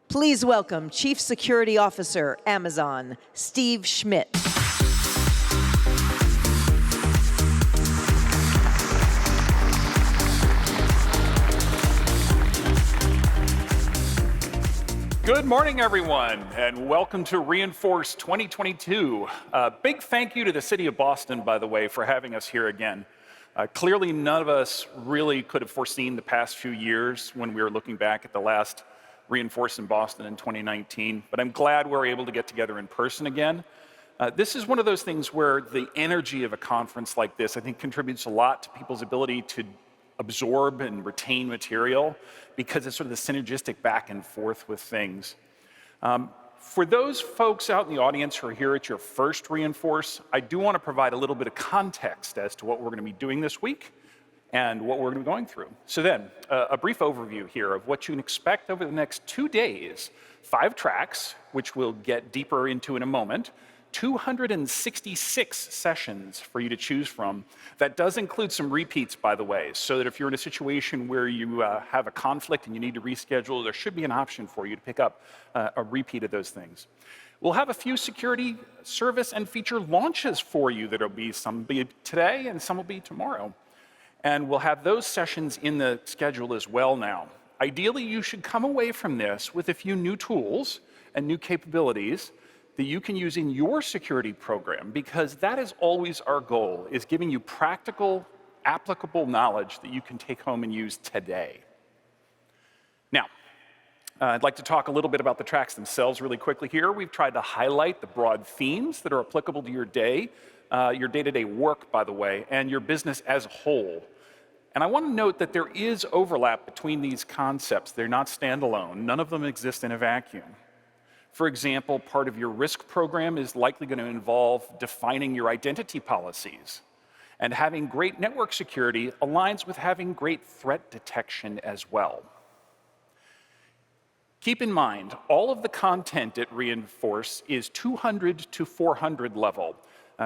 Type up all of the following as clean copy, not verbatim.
Please welcome Chief Security Officer, Amazon, Steve Schmidt. Good morning, everyone, and welcome to re:Inforce 2022. Big thank you to the City of Boston, by the way, for having us here again. Clearly, none of us really could have foreseen the past few years when we were looking back at the last re:Inforce in Boston in 2019, but I'm glad we're able to get together in person again. This is one of those things where the energy of a conference like this, I think, contributes a lot to people's ability to absorb and retain material because it's sort of the synergistic back and forth with things. For those folks out in the audience who are here at your first re:Inforce, I do want to provide a little bit of context as to what we're going to be doing this week and what we're going to be going through. So then, a brief overview here of what you can expect over the next 2 days. 5 tracks, which we'll get deeper into in a moment, 266 sessions for you to choose from. That does include some repeats, by the way, so that if you're in a situation where you have a conflict and you need to reschedule, there should be an option for you to pick up a repeat of those things. We'll have a few security service and feature launches for you. There'll be some be today and some will be tomorrow. And we'll have those sessions in the schedule as well now. Ideally, you should come away from this with a few new tools and new capabilities that you can use in your security program, because that is always our goal, is giving you practical, applicable knowledge that you can take home and use today. Now, I'd like to talk a little bit about the tracks themselves really quickly here. We've tried to highlight the broad themes that are applicable to your day-to-day work, by the way, and your business as a whole. And I want to note that there is overlap between these concepts. They're not standalone. None of them exist in a vacuum. For example, part of your risk program is likely going to involve defining your identity policies. And having great network security aligns with having great threat detection as well. Keep in mind, all of the content at re:Inforce is 200 to 400 level.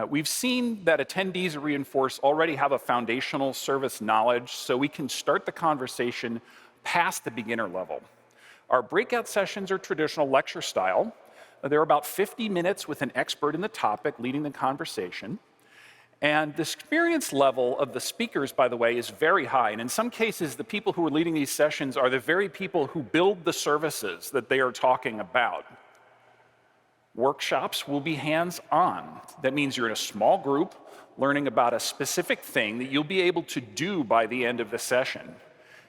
We've seen that attendees at re:Inforce already have a foundational service knowledge, so we can start the conversation past the beginner level. Our breakout sessions are traditional lecture style. They're about 50 minutes with an expert in the topic leading the conversation. And the experience level of the speakers, by the way, is very high. And in some cases, the people who are leading these sessions are the very people who build the services that they are talking about. Workshops will be hands-on. That means you're in a small group learning about a specific thing that you'll be able to do by the end of the session.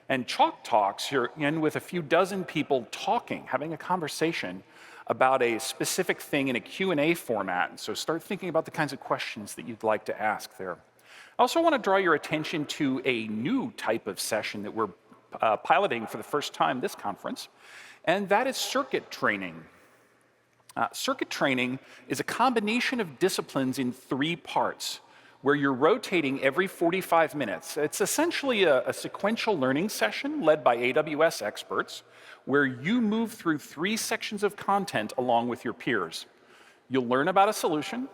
And chalk talks, you're in with a few dozen people talking, having a conversation about a specific thing in a Q&A format. So start thinking about the kinds of questions that you'd like to ask there. I also want to draw your attention to a new type of session that we're piloting for the first time this conference, and that is circuit training. Circuit training is a combination of disciplines in 3 parts, where you're rotating every 45 minutes. It's essentially a sequential learning session led by AWS experts, where you move through 3 sections of content along with your peers. You'll learn about a solution,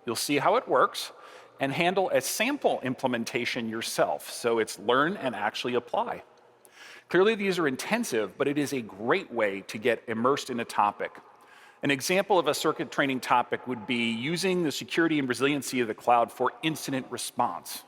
you'll see how it works, and handle a sample implementation yourself. So it's learn and actually apply. Clearly, these are intensive, but it is a great way to get immersed in a topic. An example of a circuit training topic would be using the security and resiliency of the cloud for incident response.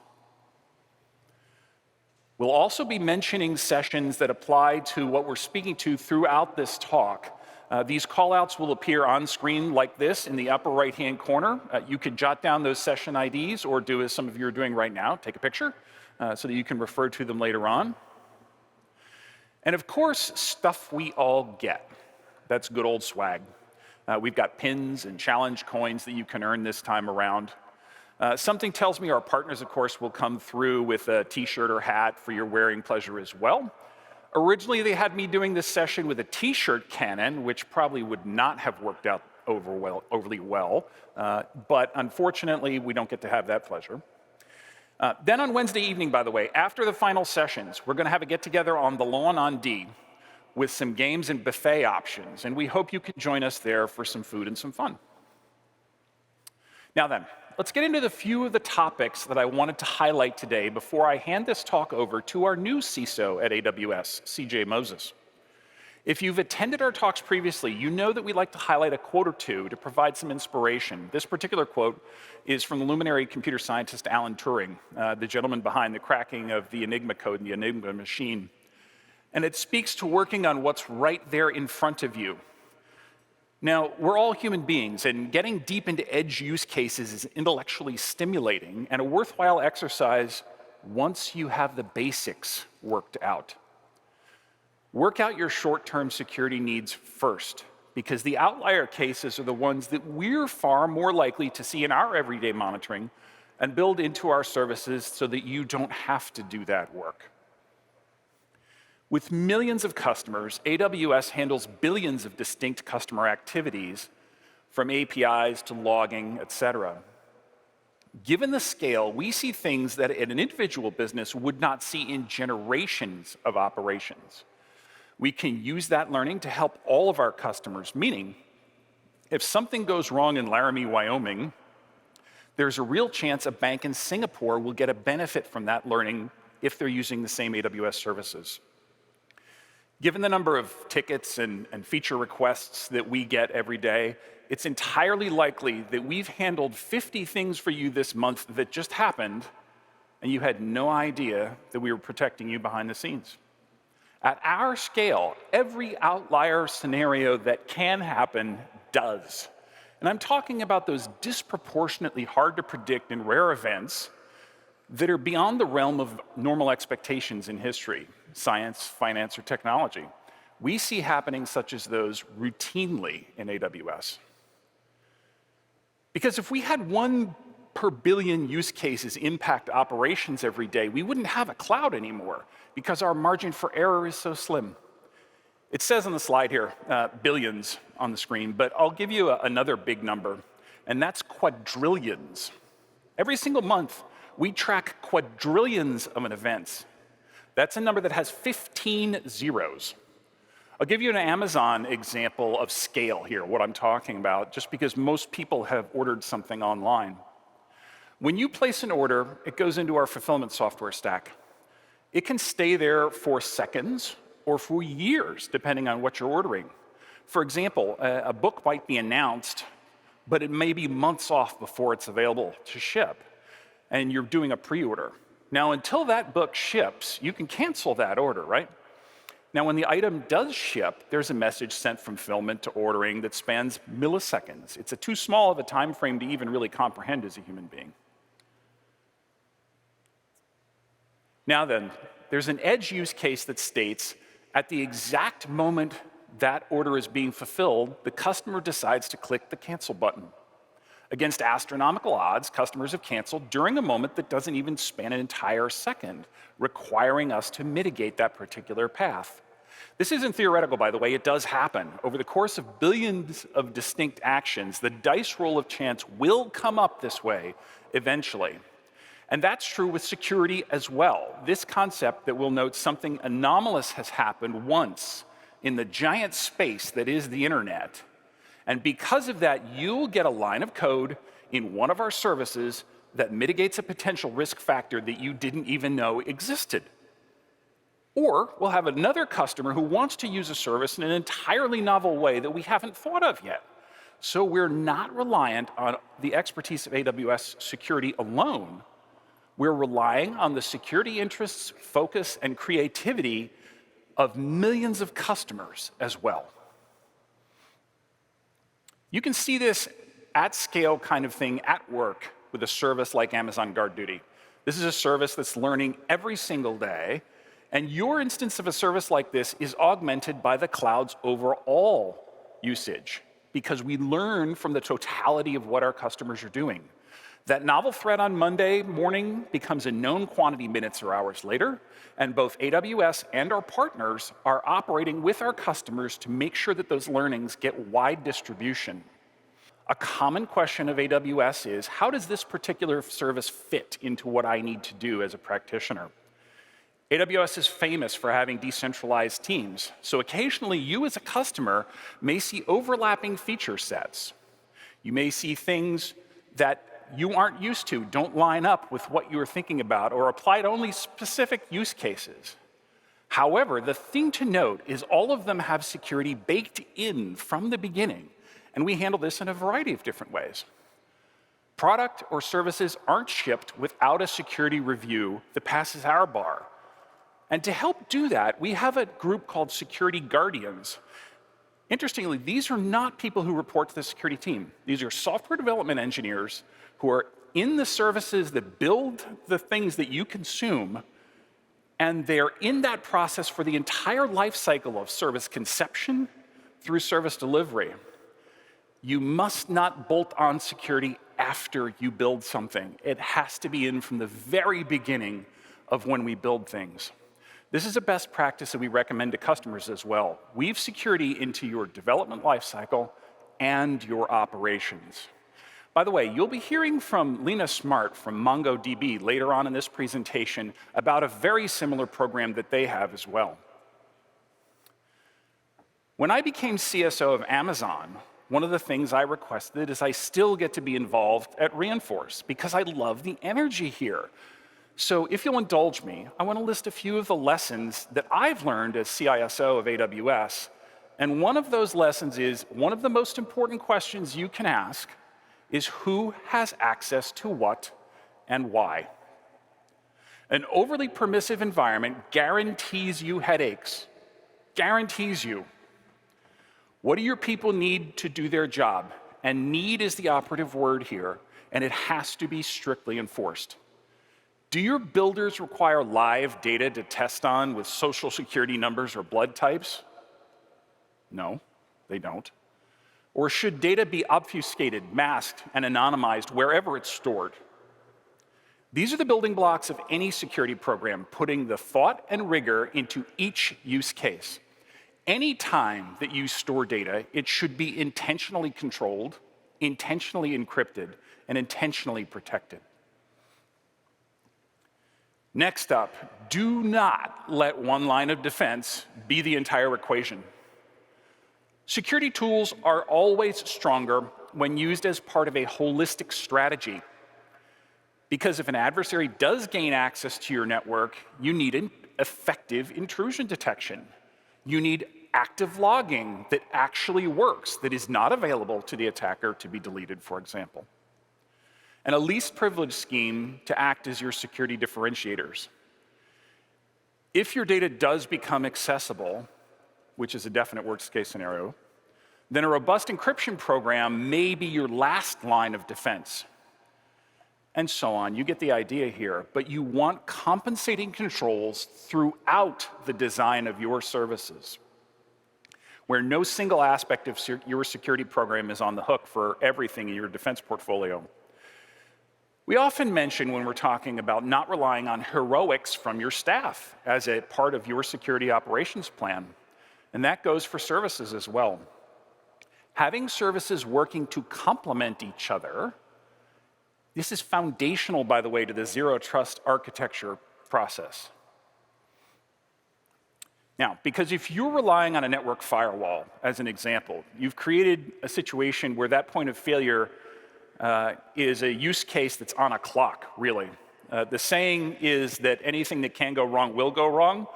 We'll also be mentioning sessions that apply to what we're speaking to throughout this talk. These callouts will appear on screen like this in the upper right-hand corner. You could jot down those session IDs or do as some of you are doing right now, take a picture so that you can refer to them later on. And of course, stuff we all get. That's good old swag. We've got pins and challenge coins that you can earn this time around. Something tells me our partners, of course, will come through with a t-shirt or hat for your wearing pleasure as well. Originally, they had me doing this session with a t-shirt cannon, which probably would not have worked out overly well, but unfortunately, we don't get to have that pleasure. Then on Wednesday evening, by the way, after the final sessions, we're going to have a get-together on the lawn on D with some games and buffet options, and we hope you can join us there for some food and some fun. Now then, let's get into the few of the topics that I wanted to highlight today before I hand this talk over to our new CISO at AWS, CJ Moses. If you've attended our talks previously, you know that we like to highlight a quote or two to provide some inspiration. This particular quote is from the luminary computer scientist Alan Turing, the gentleman behind the cracking of the Enigma code and the Enigma machine. And it speaks to working on what's right there in front of you. Now, we're all human beings, and getting deep into edge use cases is intellectually stimulating and a worthwhile exercise once you have the basics worked out. Work out your short-term security needs first, because the outlier cases are the ones that we're far more likely to see in our everyday monitoring and build into our services so that you don't have to do that work. With millions of customers, AWS handles billions of distinct customer activities, from APIs to logging, et cetera. Given the scale, we see things that an individual business would not see in generations of operations. We can use that learning to help all of our customers, meaning if something goes wrong in Laramie, Wyoming, there's a real chance a bank in Singapore will get a benefit from that learning if they're using the same AWS services. Given the number of tickets and feature requests that we get every day, it's entirely likely that we've handled 50 things for you this month that just happened, and you had no idea that we were protecting you behind the scenes. At our scale, every outlier scenario that can happen does. And I'm talking about those disproportionately hard to predict and rare events that are beyond the realm of normal expectations in history, science, finance, or technology. We see happenings such as those routinely in AWS. Because if we had 1 per billion use cases impact operations every day, we wouldn't have a cloud anymore because our margin for error is so slim. It says on the slide here, billions on the screen, but I'll give you another big number, and that's quadrillions. Every single month, we track quadrillions of events. That's a number that has 15 zeros. I'll give you an Amazon example of scale here, what I'm talking about, just because most people have ordered something online. When you place an order, it goes into our fulfillment software stack. It can stay there for seconds or for years, depending on what you're ordering. For example, a book might be announced, but it may be months off before it's available to ship, and you're doing a pre-order. Now, until that book ships, you can cancel that order, right? Now, when the item does ship, there's a message sent from fulfillment to ordering that spans milliseconds. It's too small of a time frame to even really comprehend as a human being. Now then, there's an edge use case that states, at the exact moment that order is being fulfilled, the customer decides to click the cancel button. Against astronomical odds, customers have canceled during a moment that doesn't even span an entire second, requiring us to mitigate that particular path. This isn't theoretical, by the way, it does happen. Over the course of billions of distinct actions, the dice roll of chance will come up this way eventually. And that's true with security as well. This concept that we'll note something anomalous has happened once in the giant space that is the internet. And because of that, you'll get a line of code in one of our services that mitigates a potential risk factor that you didn't even know existed. Or we'll have another customer who wants to use a service in an entirely novel way that we haven't thought of yet. So we're not reliant on the expertise of AWS security alone. We're relying on the security interests, focus, and creativity of millions of customers as well. You can see this at-scale kind of thing at work with a service like Amazon GuardDuty. This is a service that's learning every single day, and your instance of a service like this is augmented by the cloud's overall usage, because we learn from the totality of what our customers are doing. That novel threat on Monday morning becomes a known quantity minutes or hours later, and both AWS and our partners are operating with our customers to make sure that those learnings get wide distribution. A common question of AWS is, how does this particular service fit into what I need to do as a practitioner? AWS is famous for having decentralized teams, so occasionally you as a customer may see overlapping feature sets. You may see things that you aren't used to, don't line up with what you were thinking about, or apply to only specific use cases. However, the thing to note is all of them have security baked in from the beginning, and we handle this in a variety of different ways. Product or services aren't shipped without a security review that passes our bar. And to help do that, we have a group called Security Guardians. Interestingly, these are not people who report to the security team. These are software development engineers who are in the services that build the things that you consume, and they're in that process for the entire life cycle of service conception through service delivery. You must not bolt on security after you build something. It has to be in from the very beginning of when we build things. This is a best practice that we recommend to customers as well. Weave security into your development lifecycle and your operations. By the way, you'll be hearing from Lena Smart from MongoDB later on in this presentation about a very similar program that they have as well. When I became CSO of Amazon, one of the things I requested is I still get to be involved at Reinforce because I love the energy here. So if you'll indulge me, I want to list a few of the lessons that I've learned as CISO of AWS. And one of those lessons is one of the most important questions you can ask is who has access to what and why. An overly permissive environment guarantees you headaches, guarantees you. What do your people need to do their job? And need is the operative word here, and it has to be strictly enforced. Do your builders require live data to test on with social security numbers or blood types? No, they don't. Or should data be obfuscated, masked, and anonymized wherever it's stored? These are the building blocks of any security program, putting the thought and rigor into each use case. Any time that you store data, it should be intentionally controlled, intentionally encrypted, and intentionally protected. Next up, do not let one line of defense be the entire equation. Security tools are always stronger when used as part of a holistic strategy. Because if an adversary does gain access to your network, you need an effective intrusion detection. You need active logging that actually works, that is not available to the attacker to be deleted, for example. And a least privilege scheme to act as your security differentiators. If your data does become accessible, which is a definite worst case scenario, then a robust encryption program may be your last line of defense. And so on. You get the idea here. But you want compensating controls throughout the design of your services, where no single aspect of your security program is on the hook for everything in your defense portfolio. We often mention when we're talking about not relying on heroics from your staff as a part of your security operations plan. And that goes for services as well. Having services working to complement each other. This is foundational, by the way, to the zero trust architecture process. Now, because if you're relying on a network firewall, as an example, you've created a situation where that point of failure is a use case that's on a clock, really. The saying is that anything that can go wrong will go wrong.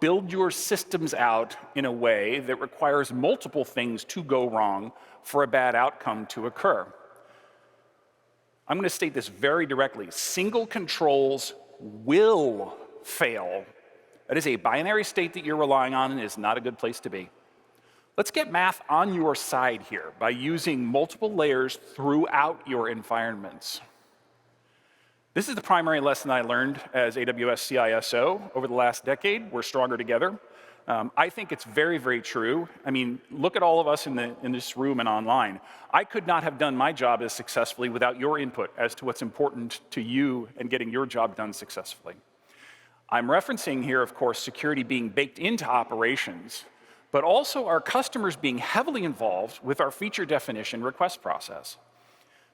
Build your systems out in a way that requires multiple things to go wrong for a bad outcome to occur. I'm going to state this very directly. Single controls will fail. That is a binary state that you're relying on and is not a good place to be. Let's get math on your side here by using multiple layers throughout your environments. This is the primary lesson I learned as AWS CISO over the last decade. We're stronger together. I think it's very, very true. I mean, look at all of us in this room and online. I could not have done my job as successfully without your input as to what's important to you and getting your job done successfully. I'm referencing here, of course, security being baked into operations, but also our customers being heavily involved with our feature definition request process.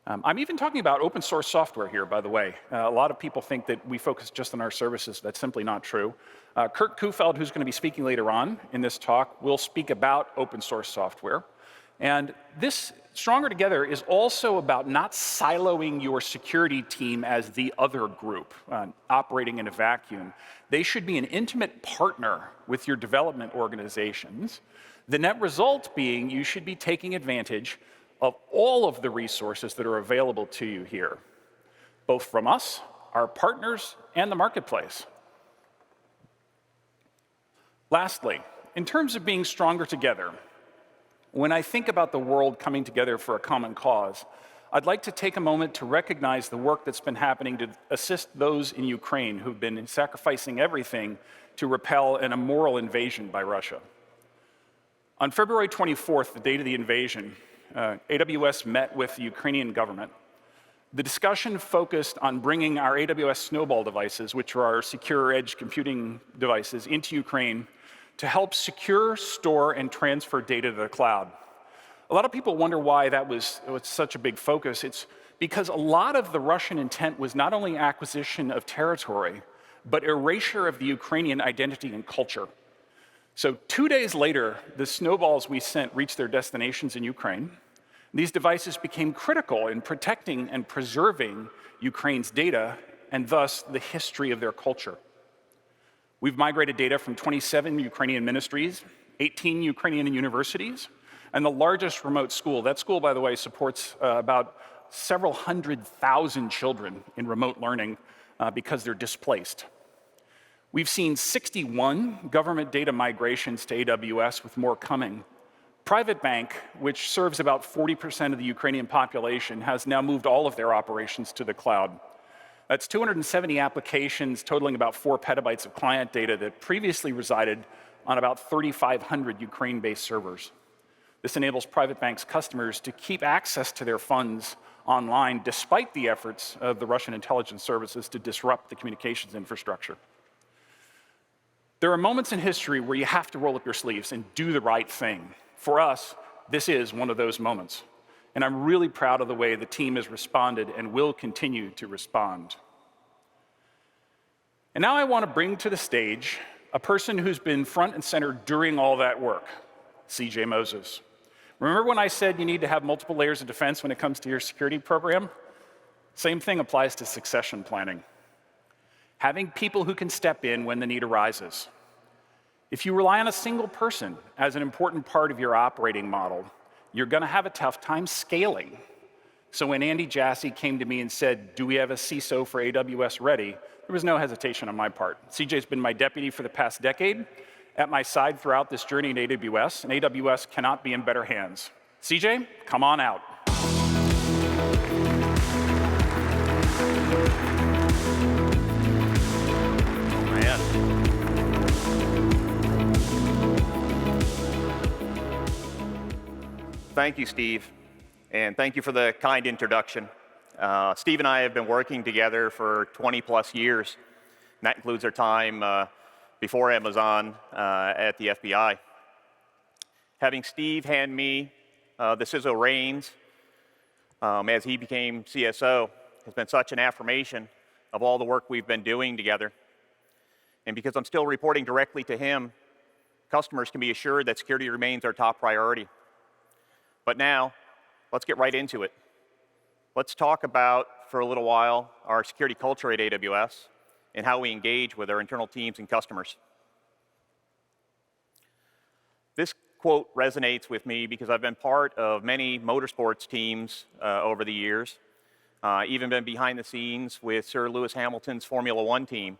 I'm even talking about open source software here, by the way. A lot of people think that we focus just on our services. That's simply not true. Kurt Kufeld, who's going to be speaking later on in this talk, will speak about open source software. And this Stronger Together is also about not siloing your security team as the other group, operating in a vacuum. They should be an intimate partner with your development organizations. The net result being you should be taking advantage of all of the resources that are available to you here, both from us, our partners, and the marketplace. Lastly, in terms of being stronger together, when I think about the world coming together for a common cause, I'd like to take a moment to recognize the work that's been happening to assist those in Ukraine who've been sacrificing everything to repel an immoral invasion by Russia. On February 24th, the date of the invasion, AWS met with the Ukrainian government. The discussion focused on bringing our AWS Snowball devices, which are our secure edge computing devices, into Ukraine to help secure, store, and transfer data to the cloud. A lot of people wonder why that was such a big focus. It's because a lot of the Russian intent was not only acquisition of territory, but erasure of the Ukrainian identity and culture. So 2 days later, the snowballs we sent reached their destinations in Ukraine. These devices became critical in protecting and preserving Ukraine's data and thus the history of their culture. We've migrated data from 27 Ukrainian ministries, 18 Ukrainian universities, and the largest remote school. That school, by the way, supports about several 100,000 children in remote learning because they're displaced. We've seen 61 government data migrations to AWS, with more coming. Private Bank, which serves about 40% of the Ukrainian population, has now moved all of their operations to the cloud. That's 270 applications totaling about 4 petabytes of client data that previously resided on about 3,500 Ukraine-based servers. This enables Private Bank's customers to keep access to their funds online despite the efforts of the Russian intelligence services to disrupt the communications infrastructure. There are moments in history where you have to roll up your sleeves and do the right thing. For us, this is one of those moments. And I'm really proud of the way the team has responded and will continue to respond. And now I want to bring to the stage a person who's been front and center during all that work, CJ Moses. Remember when I said you need to have multiple layers of defense when it comes to your security program? Same thing applies to succession planning. Having people who can step in when the need arises. If you rely on a single person as an important part of your operating model, you're going to have a tough time scaling. So when Andy Jassy came to me and said, do we have a CISO for AWS ready? There was no hesitation on my part. CJ's been my deputy for the past decade, at my side throughout this journey in AWS, and AWS cannot be in better hands. CJ, come on out. Thank you, Steve, and thank you for the kind introduction. Steve and I have been working together for 20 plus years, and that includes our time before Amazon at the FBI. Having Steve hand me the CISO reins as he became CSO has been such an affirmation of all the work we've been doing together. And because I'm still reporting directly to him, customers can be assured that security remains our top priority. But now, let's get right into it. Let's talk about, for a little while, our security culture at AWS and how we engage with our internal teams and customers. This quote resonates with me because I've been part of many motorsports teams over the years, even been behind the scenes with Sir Lewis Hamilton's Formula One team.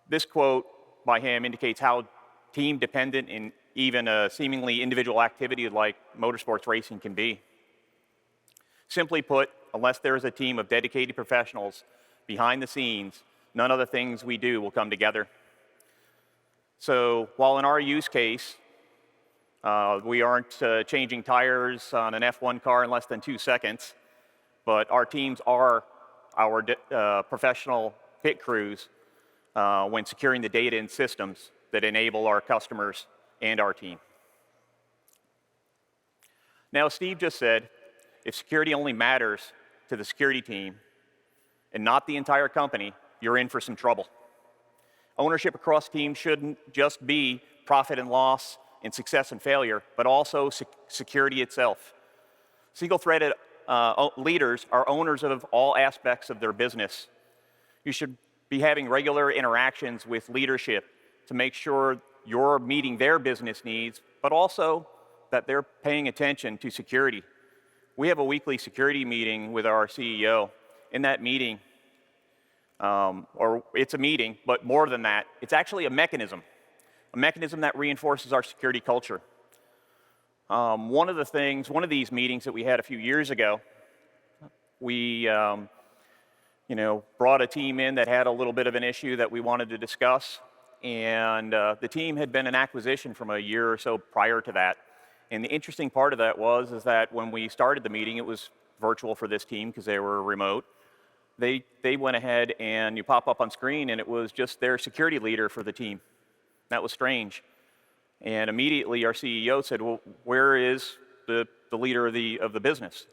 This quote by him indicates how team-dependent and even a seemingly individual activity like motorsports racing can be. Simply put, unless there is a team of dedicated professionals behind the scenes, none of the things we do will come together. So while in our use case, we aren't changing tires on an F1 car in less than 2 seconds, but our teams are our professional pit crews when securing the data and systems that enable our customers and our team. Now, Steve just said, if security only matters to the security team and not the entire company, you're in for some trouble. Ownership across teams shouldn't just be profit and loss in success and failure, but also security itself. Single-threaded leaders are owners of all aspects of their business. You should be having regular interactions with leadership to make sure you're meeting their business needs, but also that they're paying attention to security. We have a weekly security meeting with our CEO. In that meeting, or it's a meeting, but more than that, it's actually a mechanism that reinforces our security culture. One of these meetings that we had a few years ago, we brought a team in that had a little bit of an issue that we wanted to discuss, and the team had been an acquisition from a year or so prior to that. And the interesting part of that is that when we started the meeting, it was virtual for this team because they were remote. They went ahead and you pop up on screen, and it was just their security leader for the team. That was strange. And immediately our CEO said, well, where is the leader of the business?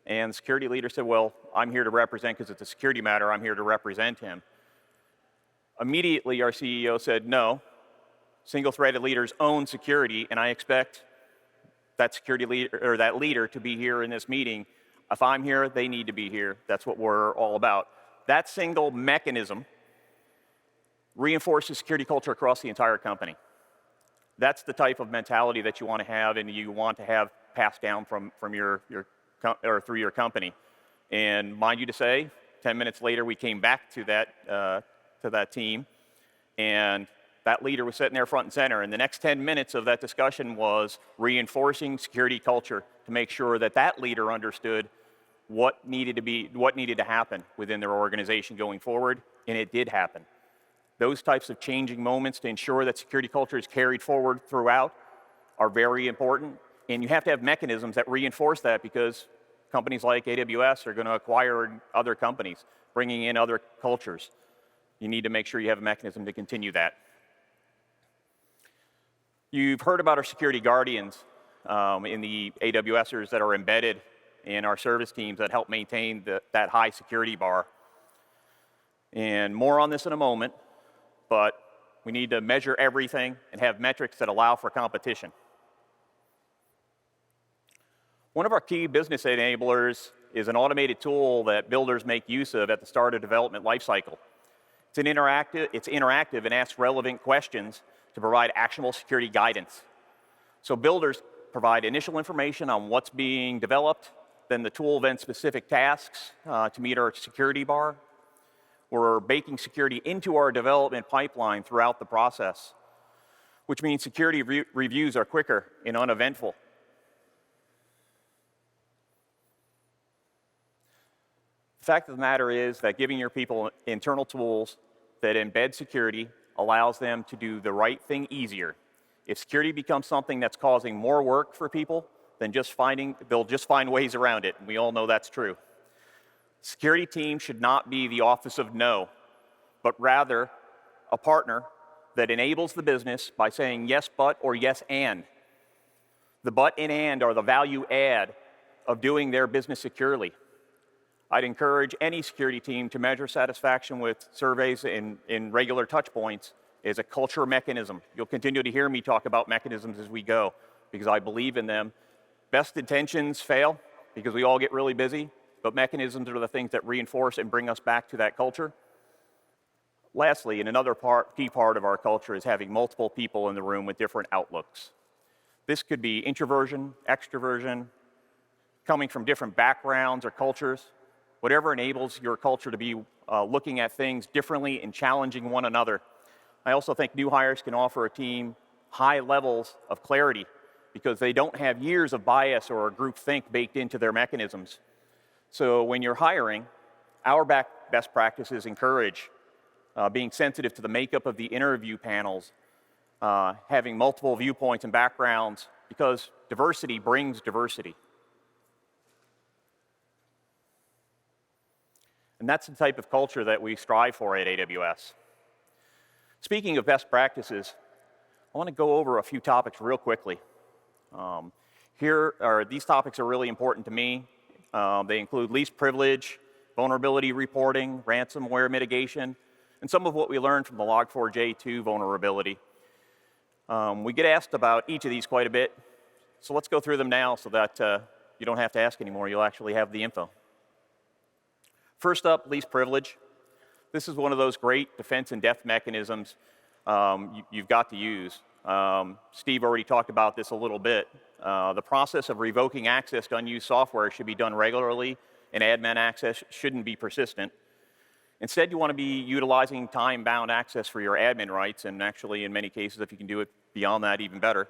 And the security leader said, well, I'm here to represent, because it's a security matter, I'm here to represent him. Immediately our CEO said, no, single-threaded leaders own security, and I expect that security leader or that leader to be here in this meeting. If I'm here, they need to be here. That's what we're all about. That single mechanism reinforces security culture across the entire company. That's the type of mentality that you want to have, and you want to have passed down from your through your company. And mind you to say, 10 minutes later, we came back to that team, and that leader was sitting there front and center. And the next 10 minutes of that discussion was reinforcing security culture to make sure that that leader understood what needed to happen within their organization going forward, and it did happen. Those types of changing moments to ensure that security culture is carried forward throughout are very important, and you have to have mechanisms that reinforce that, because companies like AWS are going to acquire other companies, bringing in other cultures. You need to make sure you have a mechanism to continue that. You've heard about our security guardians in the AWSers that are embedded in our service teams that help maintain that high security bar. And more on this in a moment, but we need to measure everything and have metrics that allow for competition. One of our key business enablers is an automated tool that builders make use of at the start of development lifecycle. It's interactive and asks relevant questions to provide actionable security guidance. So builders provide initial information on what's being developed, then the tool then specific tasks to meet our security bar. We're baking security into our development pipeline throughout the process, which means security reviews are quicker and uneventful. The fact of the matter is that giving your people internal tools that embed security allows them to do the right thing easier. If security becomes something that's causing more work for people, then they'll just find ways around it, and we all know that's true. Security team should not be the office of no, but rather a partner that enables the business by saying yes but or yes and. The but and are the value add of doing their business securely. I'd encourage any security team to measure satisfaction with surveys in regular touch points as a culture mechanism. You'll continue to hear me talk about mechanisms as we go, because I believe in them. Best intentions fail because we all get really busy, but mechanisms are the things that reinforce and bring us back to that culture. Lastly, and another key part of our culture is having multiple people in the room with different outlooks. This could be introversion, extroversion, coming from different backgrounds or cultures. Whatever enables your culture to be looking at things differently and challenging one another. I also think new hires can offer a team high levels of clarity because they don't have years of bias or groupthink baked into their mechanisms. So when you're hiring, our best practices encourage being sensitive to the makeup of the interview panels, having multiple viewpoints and backgrounds, because diversity brings diversity. And that's the type of culture that we strive for at AWS. Speaking of best practices, I want to go over a few topics real quickly. These topics are really important to me. They include least privilege, vulnerability reporting, ransomware mitigation, and some of what we learned from the Log4j2 vulnerability. We get asked about each of these quite a bit, so let's go through them now so that you don't have to ask anymore. You'll actually have the info. First up, least privilege. This is one of those great defense in depth mechanisms you've got to use. Steve already talked about this a little bit. The process of revoking access to unused software should be done regularly, and admin access shouldn't be persistent. Instead, you want to be utilizing time-bound access for your admin rights, and actually, in many cases, if you can do it beyond that, even better.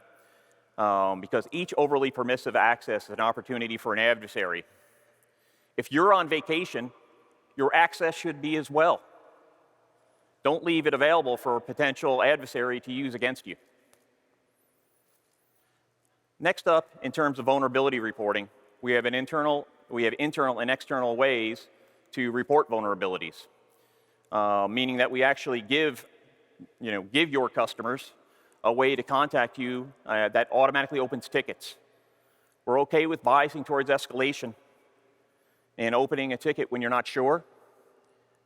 Because each overly permissive access is an opportunity for an adversary. If you're on vacation, your access should be as well. Don't leave it available for a potential adversary to use against you. Next up, in terms of vulnerability reporting, we have internal and external ways to report vulnerabilities, meaning that we actually give your customers a way to contact you that automatically opens tickets. We're okay with biasing towards escalation and opening a ticket when you're not sure.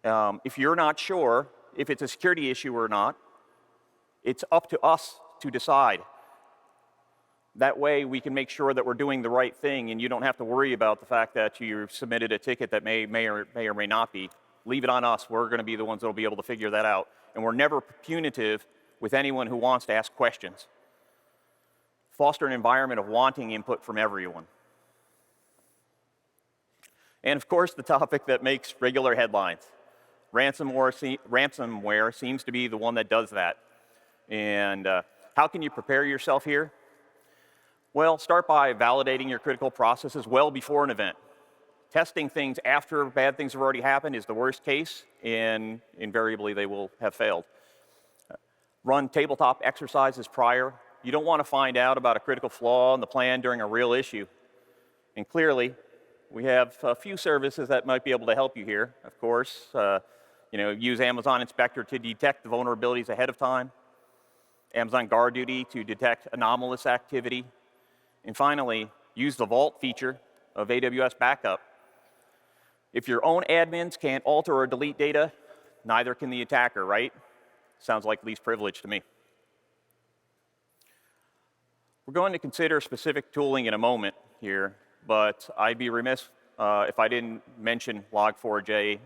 If you're not sure if it's a security issue or not, it's up to us to decide. That way, we can make sure that we're doing the right thing, and you don't have to worry about the fact that you submitted a ticket that may or may not be. Leave it on us. We're going to be the ones that will be able to figure that out. And we're never punitive with anyone who wants to ask questions. Foster an environment of wanting input from everyone. And of course, the topic that makes regular headlines. Ransomware seems to be the one that does that. And how can you prepare yourself here? Well, start by validating your critical processes well before an event. Testing things after bad things have already happened is the worst case, and invariably they will have failed. Run tabletop exercises prior. You don't want to find out about a critical flaw in the plan during a real issue. And clearly, we have a few services that might be able to help you here. Of course, use Amazon Inspector to detect the vulnerabilities ahead of time. Amazon Guard Duty to detect anomalous activity. And finally, use the Vault feature of AWS Backup. If your own admins can't alter or delete data, neither can the attacker, right? Sounds like least privilege to me. We're going to consider specific tooling in a moment here, but I'd be remiss if I didn't mention Log4j.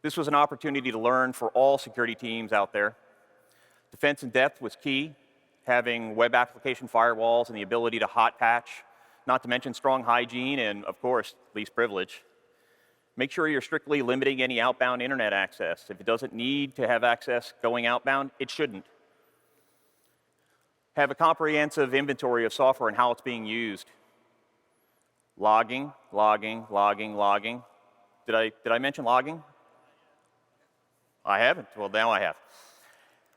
This was an opportunity to learn for all security teams out there. Defense in depth was key, having web application firewalls and the ability to hot patch, not to mention strong hygiene and, of course, least privilege. Make sure you're strictly limiting any outbound internet access. If it doesn't need to have access going outbound, it shouldn't. Have a comprehensive inventory of software and how it's being used. Logging, logging, logging, logging. Did I mention logging? I haven't. Well, now I have.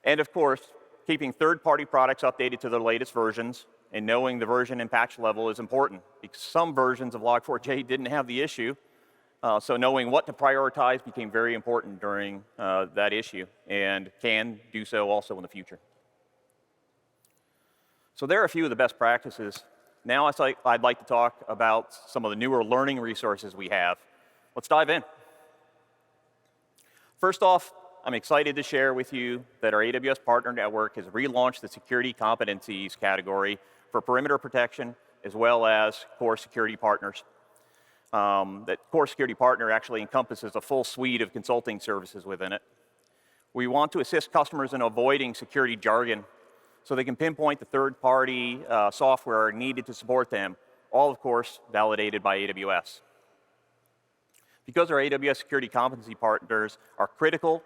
And of course, keeping third-party products updated to their latest versions and knowing the version and patch level is important, because some versions of Log4j didn't have the issue. So knowing what to prioritize became very important during that issue, and can do so also in the future. So there are a few of the best practices. Now I'd like to talk about some of the newer learning resources we have. Let's dive in. First off, I'm excited to share with you that our AWS Partner Network has relaunched the Security Competencies category for perimeter protection as well as core security partners. That core security partner actually encompasses a full suite of consulting services within it. We want to assist customers in avoiding security jargon so they can pinpoint the third-party software needed to support them, all, of course, validated by AWS. Because our AWS security competency partners are critical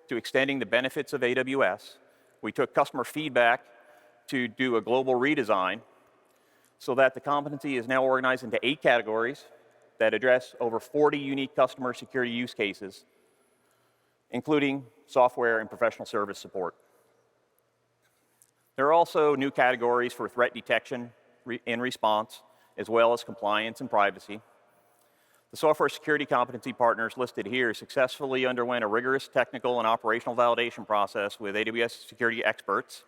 to extending the benefits of AWS, we took customer feedback to do a global redesign so that the competency is now organized into 8 categories that address over 40 unique customer security use cases, including software and professional service support. There are also new categories for threat detection and response, as well as compliance and privacy. The software security competency partners listed here successfully underwent a rigorous technical and operational validation process with AWS security experts.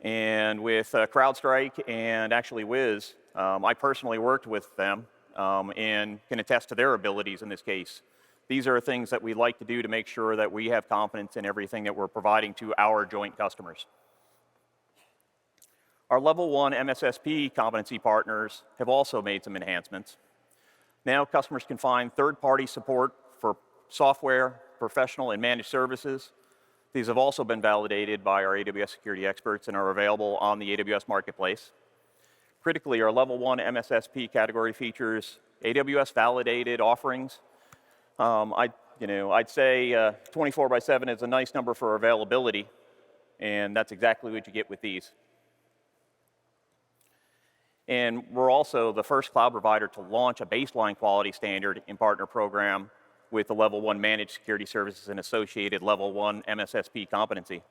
And with CrowdStrike and actually Wiz, I personally worked with them and can attest to their abilities in this case. These are things that we like to do to make sure that we have confidence in everything that we're providing to our joint customers. Our Level 1 MSSP competency partners have also made some enhancements. Now customers can find third-party support for software, professional, and managed services. These have also been validated by our AWS security experts and are available on the AWS Marketplace. Critically, our Level 1 MSSP category features AWS validated offerings. I'd say 24/7 is a nice number for availability, and that's exactly what you get with these. And we're also the first cloud provider to launch a baseline quality standard in partner program with the Level 1 managed security services and associated Level 1 MSSP competency.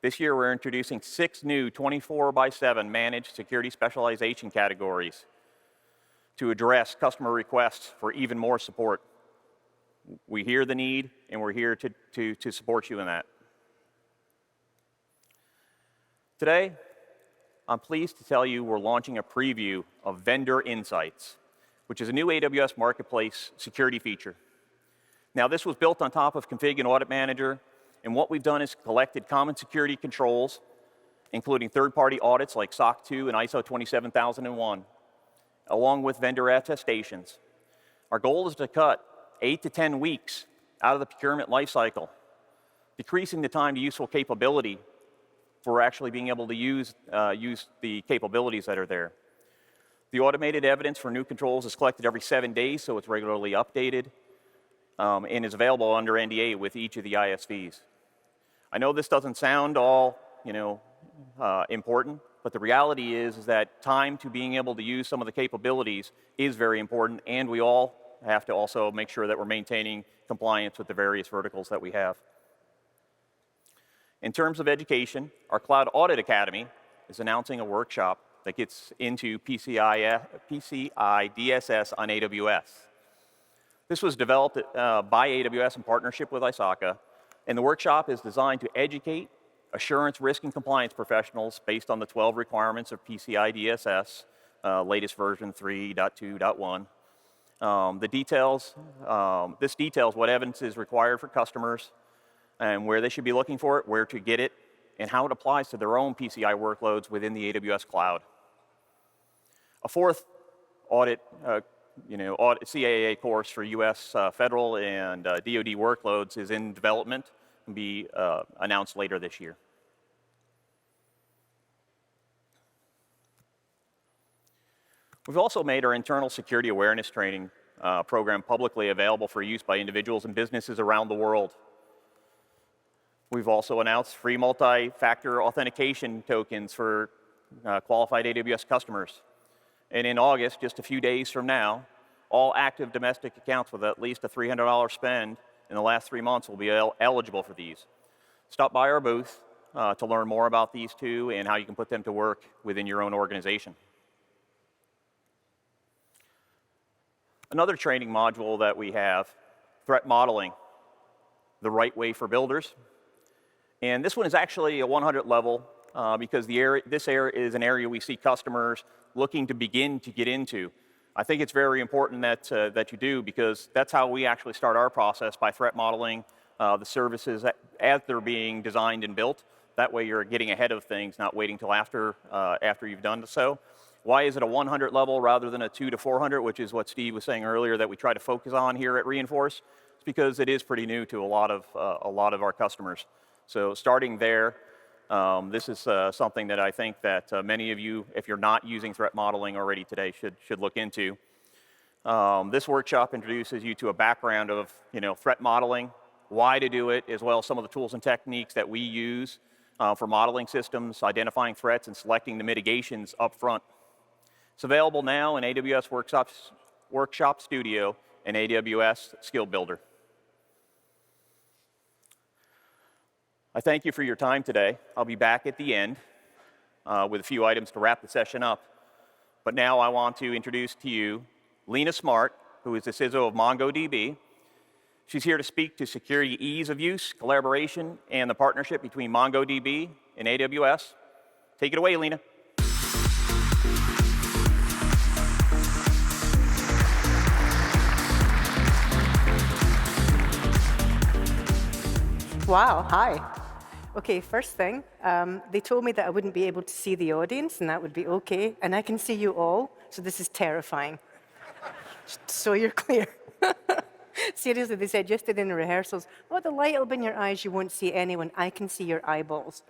This year, we're introducing 6 new 24/7 managed security specialization categories to address customer requests for even more support. We hear the need, and we're here to support you in that. Today, I'm pleased to tell you we're launching a preview of Vendor Insights, which is a new AWS Marketplace security feature. Now, this was built on top of Config and Audit Manager, and what we've done is collected common security controls, including third-party audits like SOC 2 and ISO 27001, along with vendor attestations. Our goal is to cut 8 to 10 weeks out of the procurement lifecycle, decreasing the time to useful capability for actually being able to use the capabilities that are there. The automated evidence for new controls is collected every 7 days, so it's regularly updated, and is available under NDA with each of the ISVs. I know this doesn't sound all important, but the reality is that time to being able to use some of the capabilities is very important, and we all have to also make sure that we're maintaining compliance with the various verticals that we have. In terms of education, our Cloud Audit Academy is announcing a workshop that gets into PCI DSS on AWS. This was developed by AWS in partnership with ISACA, and the workshop is designed to educate assurance, risk, and compliance professionals based on the 12 requirements of PCI DSS, latest version 3.2.1. This details what evidence is required for customers and where they should be looking for it, where to get it, and how it applies to their own PCI workloads within the AWS cloud. A fourth audit CAA course for US federal and DoD workloads is in development and be announced later this year. We've also made our internal security awareness training program publicly available for use by individuals and businesses around the world. We've also announced free multi-factor authentication tokens for qualified AWS customers. And in August, just a few days from now, all active domestic accounts with at least a $300 spend in the last 3 months will be eligible for these. Stop by our booth to learn more about these two and how you can put them to work within your own organization. Another training module that we have, threat modeling, the right way for builders. And this one is actually a 100 level because this area is an area we see customers looking to begin to get into. I think it's very important that you do, because that's how we actually start our process, by threat modeling the services as they're being designed and built. That way you're getting ahead of things, not waiting till after you've done so. Why is it a 100 level rather than a 2 to 400, which is what Steve was saying earlier that we try to focus on here at Reinforce? It's because it is pretty new to a lot of our customers. So starting there, this is something that I think that many of you, if you're not using threat modeling already today, should look into. This workshop introduces you to a background of threat modeling, why to do it, as well as some of the tools and techniques that we use for modeling systems, identifying threats, and selecting the mitigations up front. It's available now in AWS Workshop Studio and AWS Skill Builder. I thank you for your time today. I'll be back at the end with a few items to wrap the session up. But now I want to introduce to you Lena Smart, who is the CISO of MongoDB. She's here to speak to security ease of use, collaboration, and the partnership between MongoDB and AWS. Take it away, Lena. Wow, hi. Okay, first thing, they told me that I wouldn't be able to see the audience, and that would be okay. And I can see you all, so this is terrifying. Just so you're clear. Seriously, they said yesterday in the rehearsals, oh, the light will be in your eyes, you won't see anyone. I can see your eyeballs.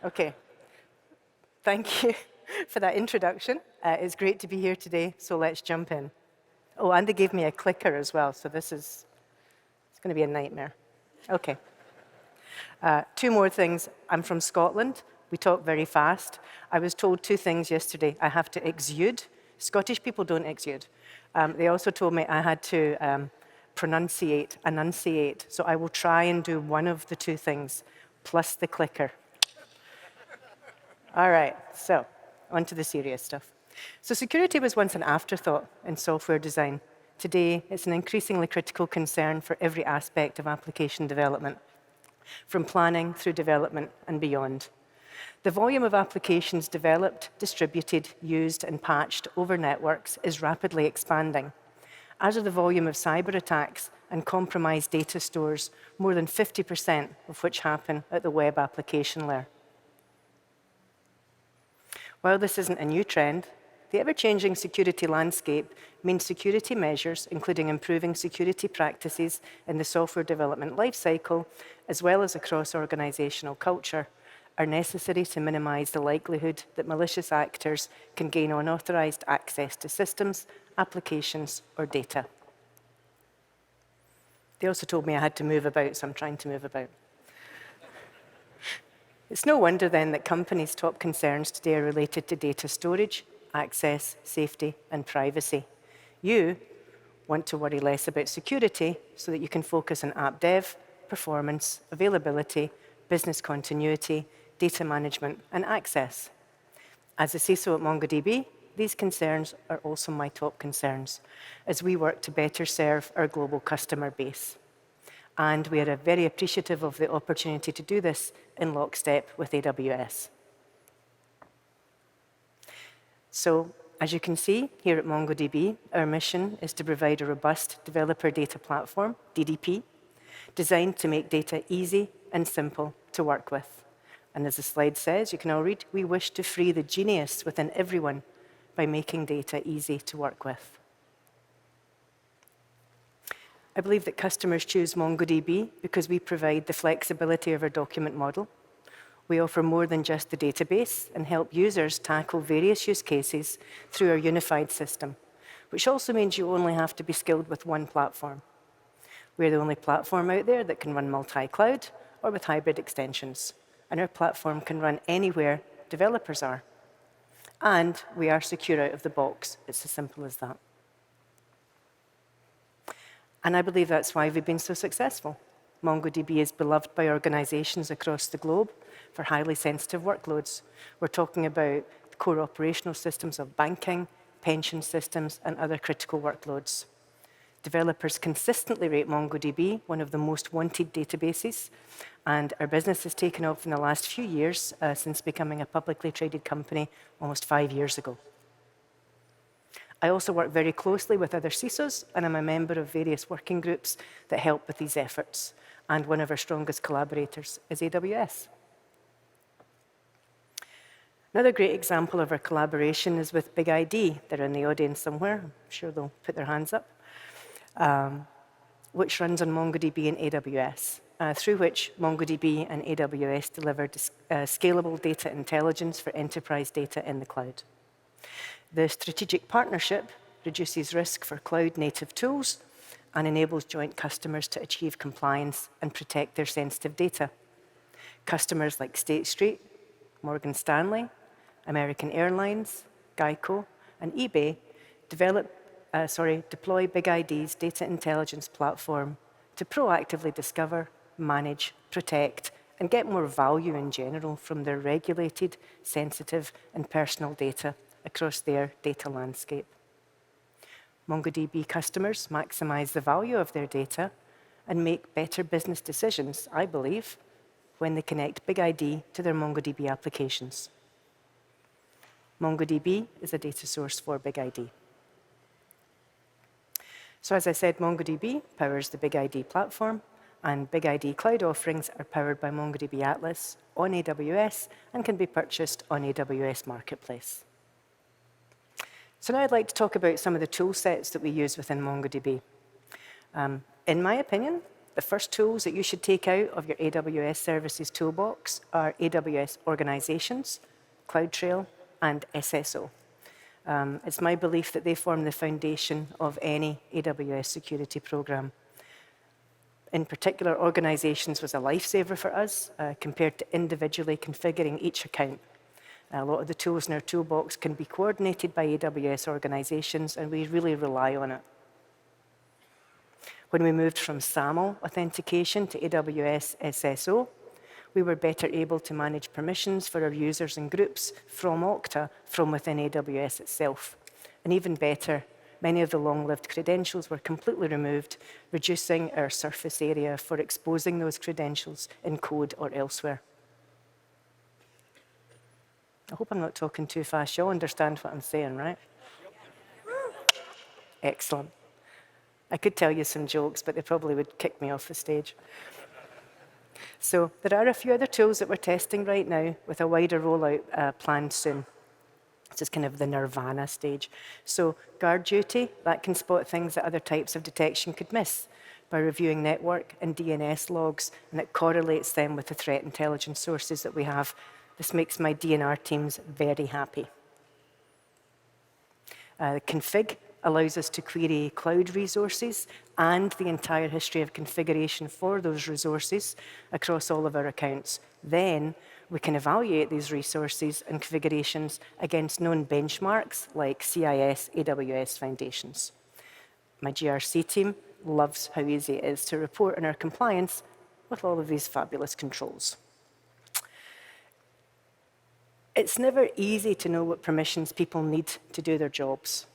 Okay. Thank you for that introduction. It's great to be here today, so let's jump in. Oh, and they gave me a clicker as well, so it's going to be a nightmare. Okay. Two more things. I'm from Scotland. We talk very fast. I was told two things yesterday. I have to exude. Scottish people don't exude. They also told me I had to enunciate. So I will try and do one of the two things, plus the clicker. All right, so on to the serious stuff. So security was once an afterthought in software design. Today, it's an increasingly critical concern for every aspect of application development, from planning through development and beyond. The volume of applications developed, distributed, used, and patched over networks is rapidly expanding, as are the volume of cyber attacks and compromised data stores, more than 50% of which happen at the web application layer. While this isn't a new trend, the ever-changing security landscape means security measures, including improving security practices in the software development lifecycle, as well as across organizational culture, are necessary to minimize the likelihood that malicious actors can gain unauthorized access to systems, applications, or data. They also told me I had to move about, so I'm trying to move about. It's no wonder then that companies' top concerns today are related to data storage, access, safety, and privacy. You want to worry less about security so that you can focus on app dev, performance, availability, business continuity, data management, and access. As a CISO at MongoDB, these concerns are also my top concerns as we work to better serve our global customer base. And we are very appreciative of the opportunity to do this in lockstep with AWS. So, as you can see, here at MongoDB, our mission is to provide a robust developer data platform, DDP, designed to make data easy and simple to work with. And as the slide says, you can all read, we wish to free the genius within everyone by making data easy to work with. I believe that customers choose MongoDB because we provide the flexibility of our document model. We offer more than just the database and help users tackle various use cases through our unified system, which also means you only have to be skilled with one platform. We're the only platform out there that can run multi-cloud or with hybrid extensions, and our platform can run anywhere developers are. And we are secure out of the box. It's as simple as that. And I believe that's why we've been so successful. MongoDB is beloved by organizations across the globe for highly sensitive workloads. We're talking about the core operational systems of banking, pension systems, and other critical workloads. Developers consistently rate MongoDB one of the most wanted databases, and our business has taken off in the last few years since becoming a publicly traded company almost 5 years ago. I also work very closely with other CISOs, and I'm a member of various working groups that help with these efforts. And one of our strongest collaborators is AWS. Another great example of our collaboration is with BigID. They're in the audience somewhere. I'm sure they'll put their hands up. Which runs on MongoDB and AWS, through which MongoDB and AWS deliver scalable data intelligence for enterprise data in the cloud. The strategic partnership reduces risk for cloud-native tools and enables joint customers to achieve compliance and protect their sensitive data. Customers like State Street, Morgan Stanley, American Airlines, Geico, and eBay deploy BigID's data intelligence platform to proactively discover, manage, protect, and get more value in general from their regulated, sensitive, and personal data across their data landscape. MongoDB customers maximize the value of their data and make better business decisions, I believe, when they connect BigID to their MongoDB applications. MongoDB is a data source for BigID. So as I said, MongoDB powers the BigID platform, And Big ID Cloud offerings are powered by MongoDB Atlas on AWS and can be purchased on AWS Marketplace. So now I'd like to talk about some of the tool sets that we use within MongoDB. In my opinion, the first tools that you should take out of your AWS Services toolbox are AWS Organizations, CloudTrail, and SSO. It's my belief that they form the foundation of any AWS security program. In particular, Organizations was a lifesaver for us compared to individually configuring each account. A lot of the tools in our toolbox can be coordinated by AWS Organizations, and we really rely on it. When we moved from SAML authentication to AWS SSO, we were better able to manage permissions for our users and groups from Okta from within AWS itself. And even better, many of the long-lived credentials were completely removed, reducing our surface area for exposing those credentials in code or elsewhere. I hope I'm not talking too fast. You'll understand what I'm saying, right? Excellent. I could tell you some jokes, but they probably would kick me off the stage. So there are a few other tools that we're testing right now with a wider rollout planned soon. This is kind of the nirvana stage. So guard duty, that can spot things that other types of detection could miss by reviewing network and DNS logs, and it correlates them with the threat intelligence sources that we have. This makes my DNR teams very happy. Config allows us to query cloud resources and the entire history of configuration for those resources across all of our accounts. Then we can evaluate these resources and configurations against known benchmarks like CIS, AWS Foundations. My GRC team loves how easy it is to report on our compliance with all of these fabulous controls. It's never easy to know what permissions people need to do their jobs.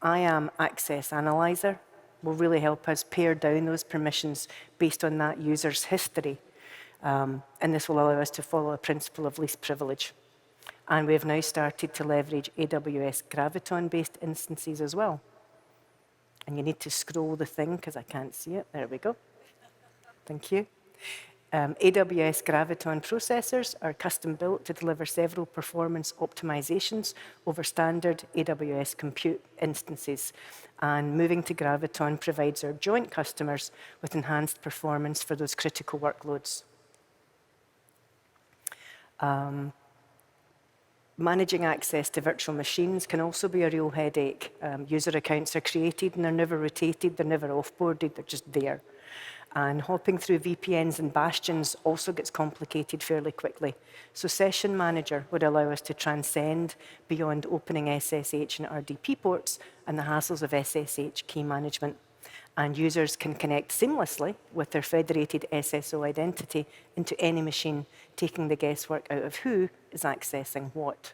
IAM Access Analyzer will really help us pare down those permissions based on that user's history. And this will allow us to follow a principle of least privilege. And we have now started to leverage AWS Graviton-based instances as well. And you need to scroll the thing because I can't see it. There we go. Thank you. AWS Graviton processors are custom built to deliver several performance optimizations over standard AWS compute instances. And moving to Graviton provides our joint customers with enhanced performance for those critical workloads. Managing access to virtual machines can also be a real headache. User accounts are created and they're never rotated, they're never offboarded, they're just there. And hopping through VPNs and bastions also gets complicated fairly quickly. So Session Manager would allow us to transcend beyond opening SSH and RDP ports and the hassles of SSH key management. And users can connect seamlessly with their federated SSO identity into any machine, taking the guesswork out of who is accessing what.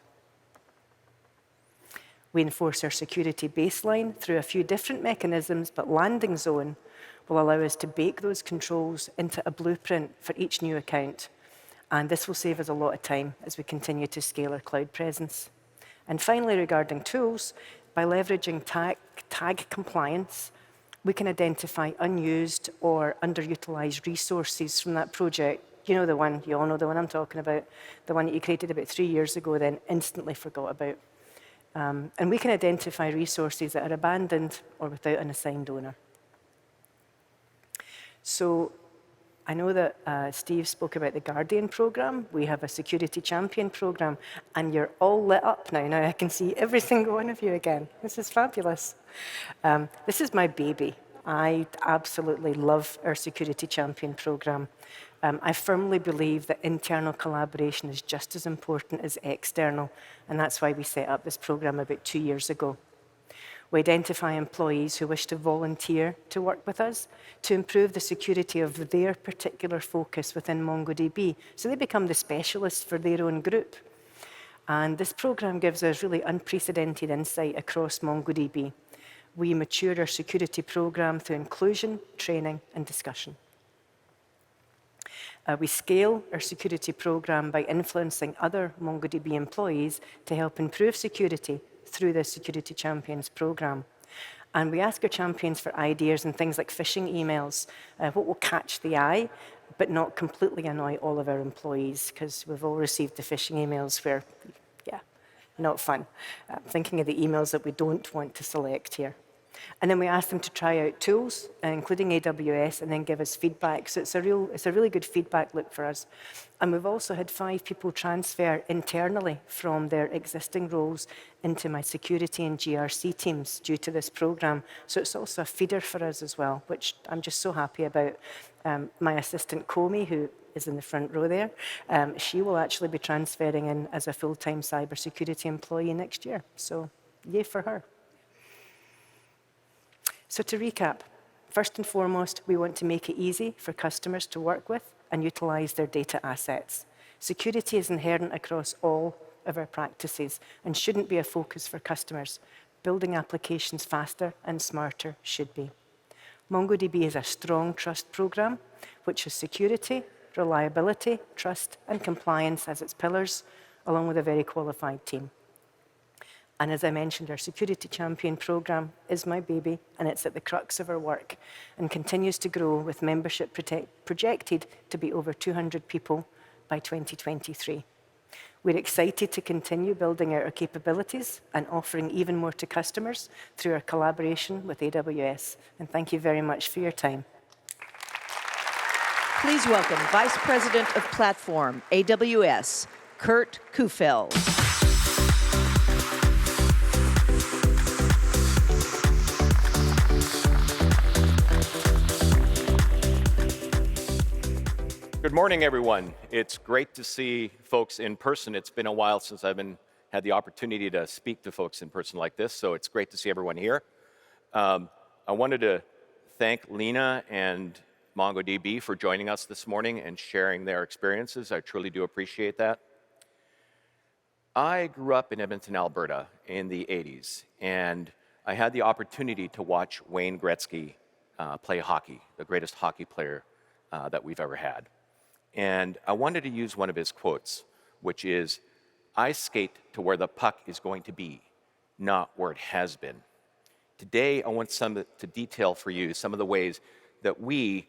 We enforce our security baseline through a few different mechanisms, but Landing Zone will allow us to bake those controls into a blueprint for each new account. And this will save us a lot of time as we continue to scale our cloud presence. And finally, regarding tools, by leveraging tag compliance, we can identify unused or underutilized resources from that project. You know the one, you all know the one I'm talking about, the one that you created about 3 years ago, then instantly forgot about. And we can identify resources that are abandoned or without an assigned owner. So I know that Steve spoke about the Guardian program. We have a Security Champion program, and you're all lit up now. Now I can see every single one of you again. This is fabulous. This is my baby. I absolutely love our Security Champion program. I firmly believe that internal collaboration is just as important as external, and that's why we set up this program about 2 years ago. We identify employees who wish to volunteer to work with us to improve the security of their particular focus within MongoDB, so they become the specialists for their own group. And this program gives us really unprecedented insight across MongoDB. We mature our security program through inclusion, training, and discussion. We scale our security program by influencing other MongoDB employees to help improve security through the Security Champions program. And we ask our champions for ideas and things like phishing emails, what will catch the eye, but not completely annoy all of our employees, because we've all received the phishing emails where, yeah, not fun. Thinking of the emails that we don't want to select here. And then we ask them to try out tools, including AWS, and then give us feedback. So it's a really good feedback loop for us. And we've also had 5 people transfer internally from their existing roles into my security and GRC teams due to this program. So it's also a feeder for us as well, which I'm just so happy about. My assistant, Comey, who is in the front row there, she will actually be transferring in as a full-time cybersecurity employee next year. So yay for her. So to recap, first and foremost, we want to make it easy for customers to work with and utilize their data assets. Security is inherent across all of our practices and shouldn't be a focus for customers. Building applications faster and smarter should be. MongoDB is a strong trust program, which has security, reliability, trust, and compliance as its pillars, along with a very qualified team. And as I mentioned, our Security Champion program is my baby, and it's at the crux of our work and continues to grow, with membership projected to be over 200 people by 2023. We're excited to continue building out our capabilities and offering even more to customers through our collaboration with AWS. And thank you very much for your time. Please welcome Vice President of Platform, AWS, Kurt Kuhfeld. Good morning, everyone. It's great to see folks in person. It's been a while since I've had the opportunity to speak to folks in person like this, so it's great to see everyone here. I wanted to thank Lena and MongoDB for joining us this morning and sharing their experiences. I truly do appreciate that. I grew up in Edmonton, Alberta in the 80s, and I had the opportunity to watch Wayne Gretzky play hockey, the greatest hockey player that we've ever had. And I wanted to use one of his quotes, which is, "I skate to where the puck is going to be, not where it has been." Today, I want to detail for you some of the ways that we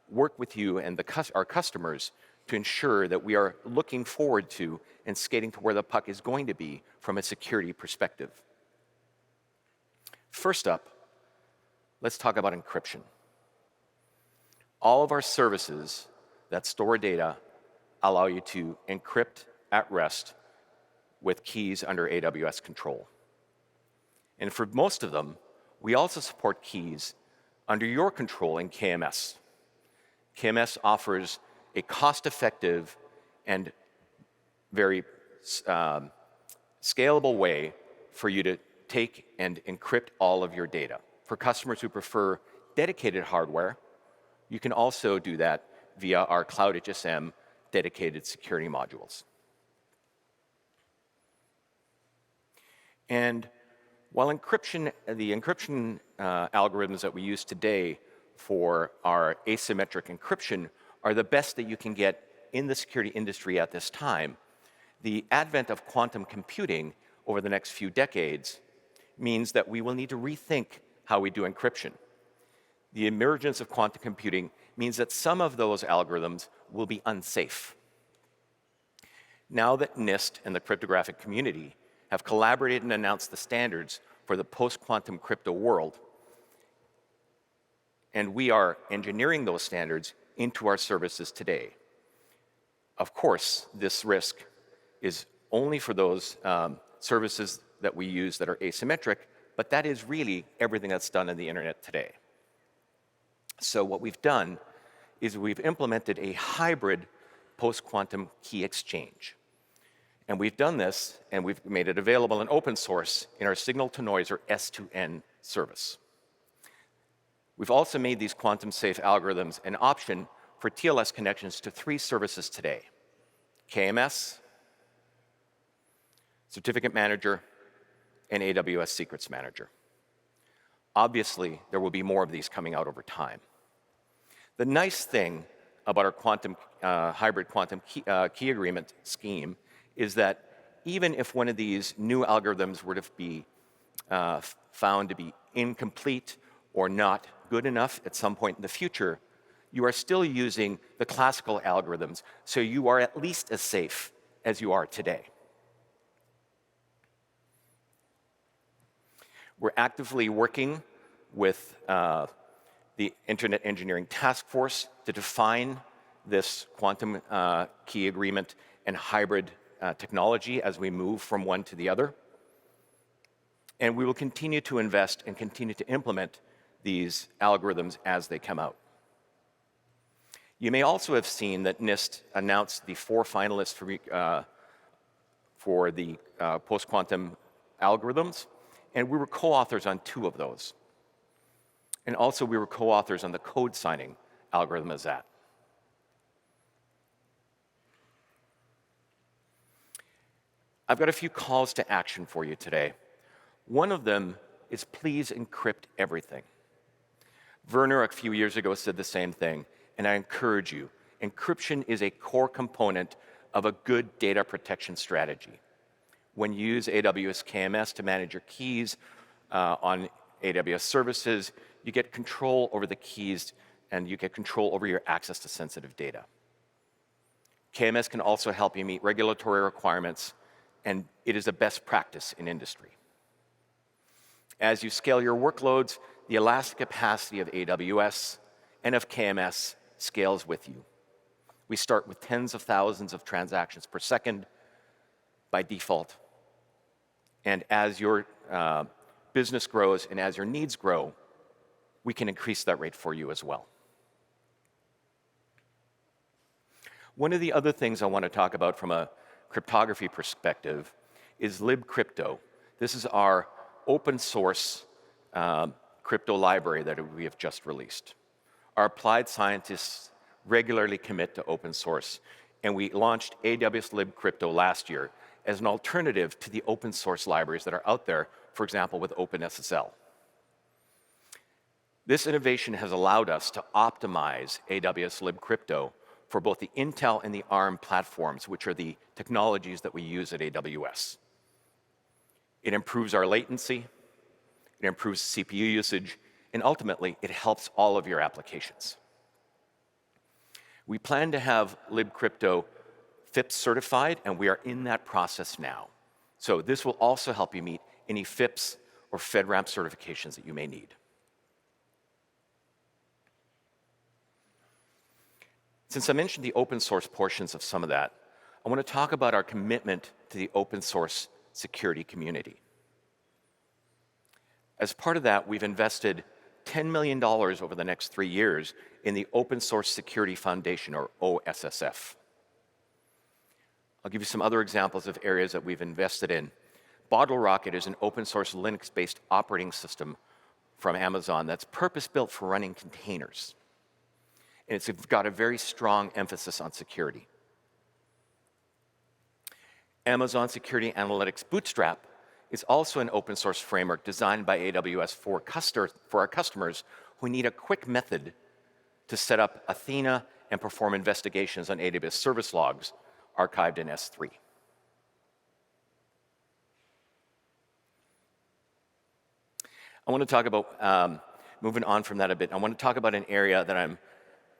work with you and our customers to ensure that we are looking forward to and skating to where the puck is going to be from a security perspective. First up, let's talk about encryption. All of our services that store data allow you to encrypt at rest with keys under AWS control. And for most of them, we also support keys under your control in KMS. KMS offers a cost-effective and very scalable way for you to take and encrypt all of your data. For customers who prefer dedicated hardware, you can also do that via our Cloud HSM dedicated security modules. And while the encryption algorithms that we use today for our asymmetric encryption are the best that you can get in the security industry at this time, the advent of quantum computing over the next few decades means that we will need to rethink how we do encryption. The emergence of quantum computing means that some of those algorithms will be unsafe. Now that NIST and the cryptographic community have collaborated and announced the standards for the post-quantum crypto world, and we are engineering those standards into our services today. Of course, this risk is only for those services that we use that are asymmetric, but that is really everything that's done on the internet today. So what we've done is we've implemented a hybrid post-quantum key exchange. And we've done this, and we've made it available in open source in our signal-to-noise, or S2N service. We've also made these quantum-safe algorithms an option for TLS connections to 3 services today: KMS, Certificate Manager, and AWS Secrets Manager. Obviously, there will be more of these coming out over time. The nice thing about our hybrid quantum key agreement scheme is that even if one of these new algorithms were to be found to be incomplete or not good enough at some point in the future, you are still using the classical algorithms, so you are at least as safe as you are today. We're actively working with the Internet Engineering Task Force to define this quantum key agreement and hybrid technology as we move from one to the other. And we will continue to invest and continue to implement these algorithms as they come out. You may also have seen that NIST announced the 4 finalists for the post-quantum algorithms, and we were co-authors on 2 of those. And also we were co-authors on the code signing algorithm as that. I've got a few calls to action for you today. One of them is please encrypt everything. Werner a few years ago said the same thing, and I encourage you. Encryption is a core component of a good data protection strategy. When you use AWS KMS to manage your keys on AWS services, you get control over the keys and you get control over your access to sensitive data. KMS can also help you meet regulatory requirements, and it is a best practice in industry. As you scale your workloads, the elastic capacity of AWS and of KMS scales with you. We start with tens of thousands of transactions per second by default. And as your business grows and as your needs grow, we can increase that rate for you as well. One of the other things I want to talk about from a cryptography perspective is libcrypto. This is our open source crypto library that we have just released. Our applied scientists regularly commit to open source, and we launched AWS libcrypto last year as an alternative to the open source libraries that are out there, for example, with OpenSSL. This innovation has allowed us to optimize AWS libcrypto for both the Intel and the ARM platforms, which are the technologies that we use at AWS. It improves our latency, it improves CPU usage, and ultimately, it helps all of your applications. We plan to have libcrypto FIPS certified, and we are in that process now. So this will also help you meet any FIPS or FedRAMP certifications that you may need. Since I mentioned the open source portions of some of that, I want to talk about our commitment to the open source security community. As part of that, we've invested $10 million over the next 3 years in the Open Source Security Foundation, or OSSF. I'll give you some other examples of areas that we've invested in. BottleRocket is an open source Linux-based operating system from Amazon that's purpose-built for running containers. And it's got a very strong emphasis on security. Amazon Security Analytics Bootstrap is also an open source framework designed by AWS for our customers who need a quick method to set up Athena and perform investigations on AWS service logs archived in S3. I want to talk about, moving on from that a bit, I want to talk about an area that I'm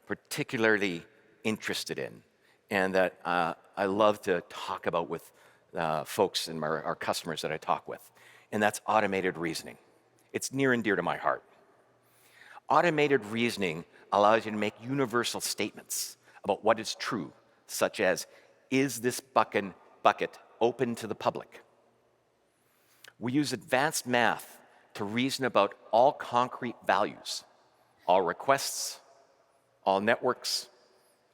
particularly interested in and that I love to talk about with folks and our customers that I talk with, and that's automated reasoning. It's near and dear to my heart. Automated reasoning allows you to make universal statements about what is true, such as, is this bucket open to the public? We use advanced math to reason about all concrete values, all requests, all networks,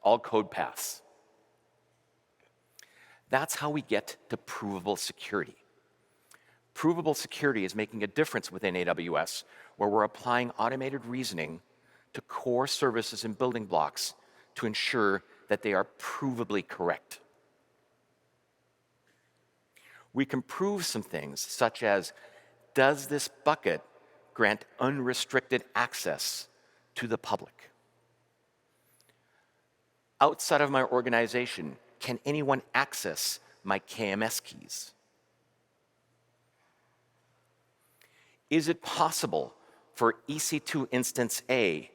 all code paths. That's how we get to provable security. Provable security is making a difference within AWS, where we're applying automated reasoning to core services and building blocks to ensure that they are provably correct. We can prove some things, such as, does this bucket grant unrestricted access to the public? Outside of my organization, can anyone access my KMS keys? Is it possible for EC2 instance A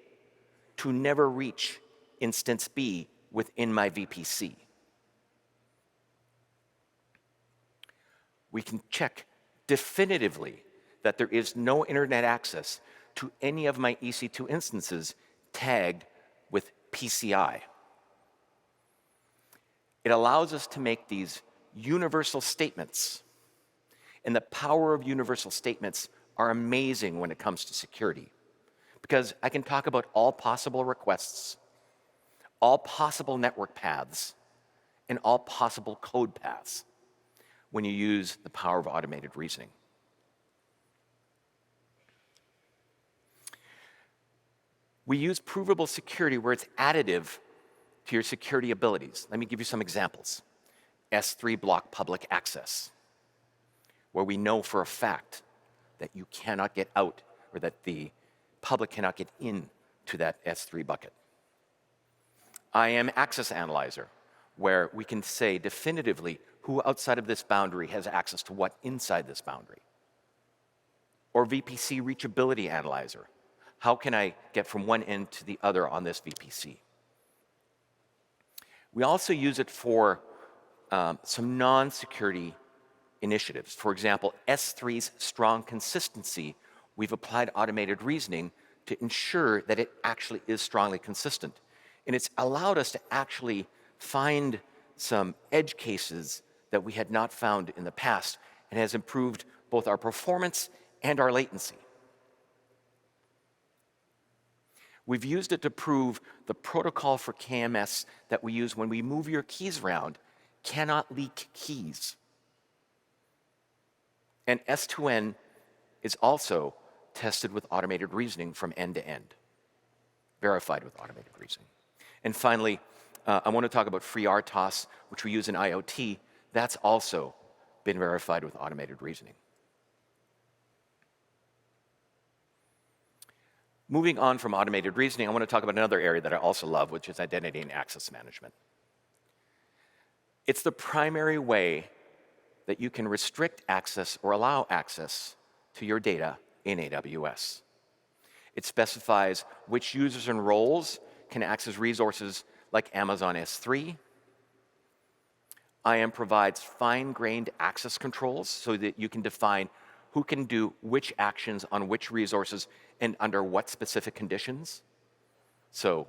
to never reach instance B within my VPC? We can check definitively that there is no internet access to any of my EC2 instances tagged with PCI. It allows us to make these universal statements, and the power of universal statements are amazing when it comes to security, because I can talk about all possible requests, all possible network paths, and all possible code paths when you use the power of automated reasoning. We use provable security where it's additive to your security abilities. Let me give you some examples. S3 block public access, where we know for a fact that you cannot get out, or that the public cannot get into that S3 bucket. IAM Access Analyzer, where we can say definitively who outside of this boundary has access to what inside this boundary. Or VPC Reachability Analyzer. How can I get from one end to the other on this VPC? We also use it for some non-security initiatives. For example, S3's strong consistency, we've applied automated reasoning to ensure that it actually is strongly consistent. And it's allowed us to actually find some edge cases that we had not found in the past, and has improved both our performance and our latency. We've used it to prove the protocol for KMS that we use when we move your keys around cannot leak keys. And S2N is also tested with automated reasoning from end to end, verified with automated reasoning. And finally, I want to talk about FreeRTOS, which we use in IoT. That's also been verified with automated reasoning. Moving on from automated reasoning, I want to talk about another area that I also love, which is identity and access management. It's the primary way that you can restrict access or allow access to your data in AWS. It specifies which users and roles can access resources like Amazon S3. IAM provides fine-grained access controls so that you can define who can do which actions on which resources and under what specific conditions. So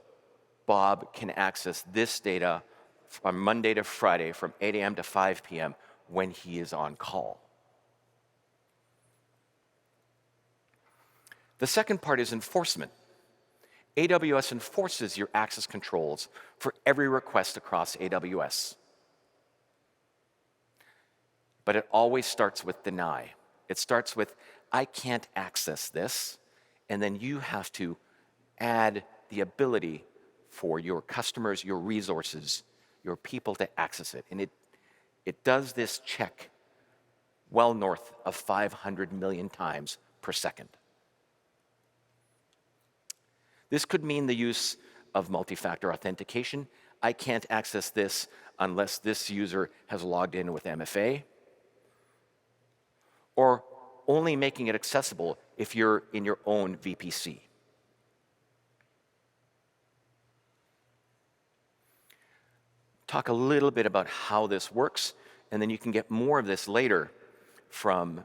Bob can access this data from Monday to Friday from 8 a.m. to 5 p.m. when he is on call. The second part is enforcement. AWS enforces your access controls for every request across AWS. But it always starts with deny. It starts with, I can't access this, and then you have to add the ability for your customers, your resources, your people to access it. And it does this check well north of 500 million times per second. This could mean the use of multi-factor authentication. I can't access this unless this user has logged in with MFA. Or only making it accessible if you're in your own VPC. Talk a little bit about how this works, and then you can get more of this later from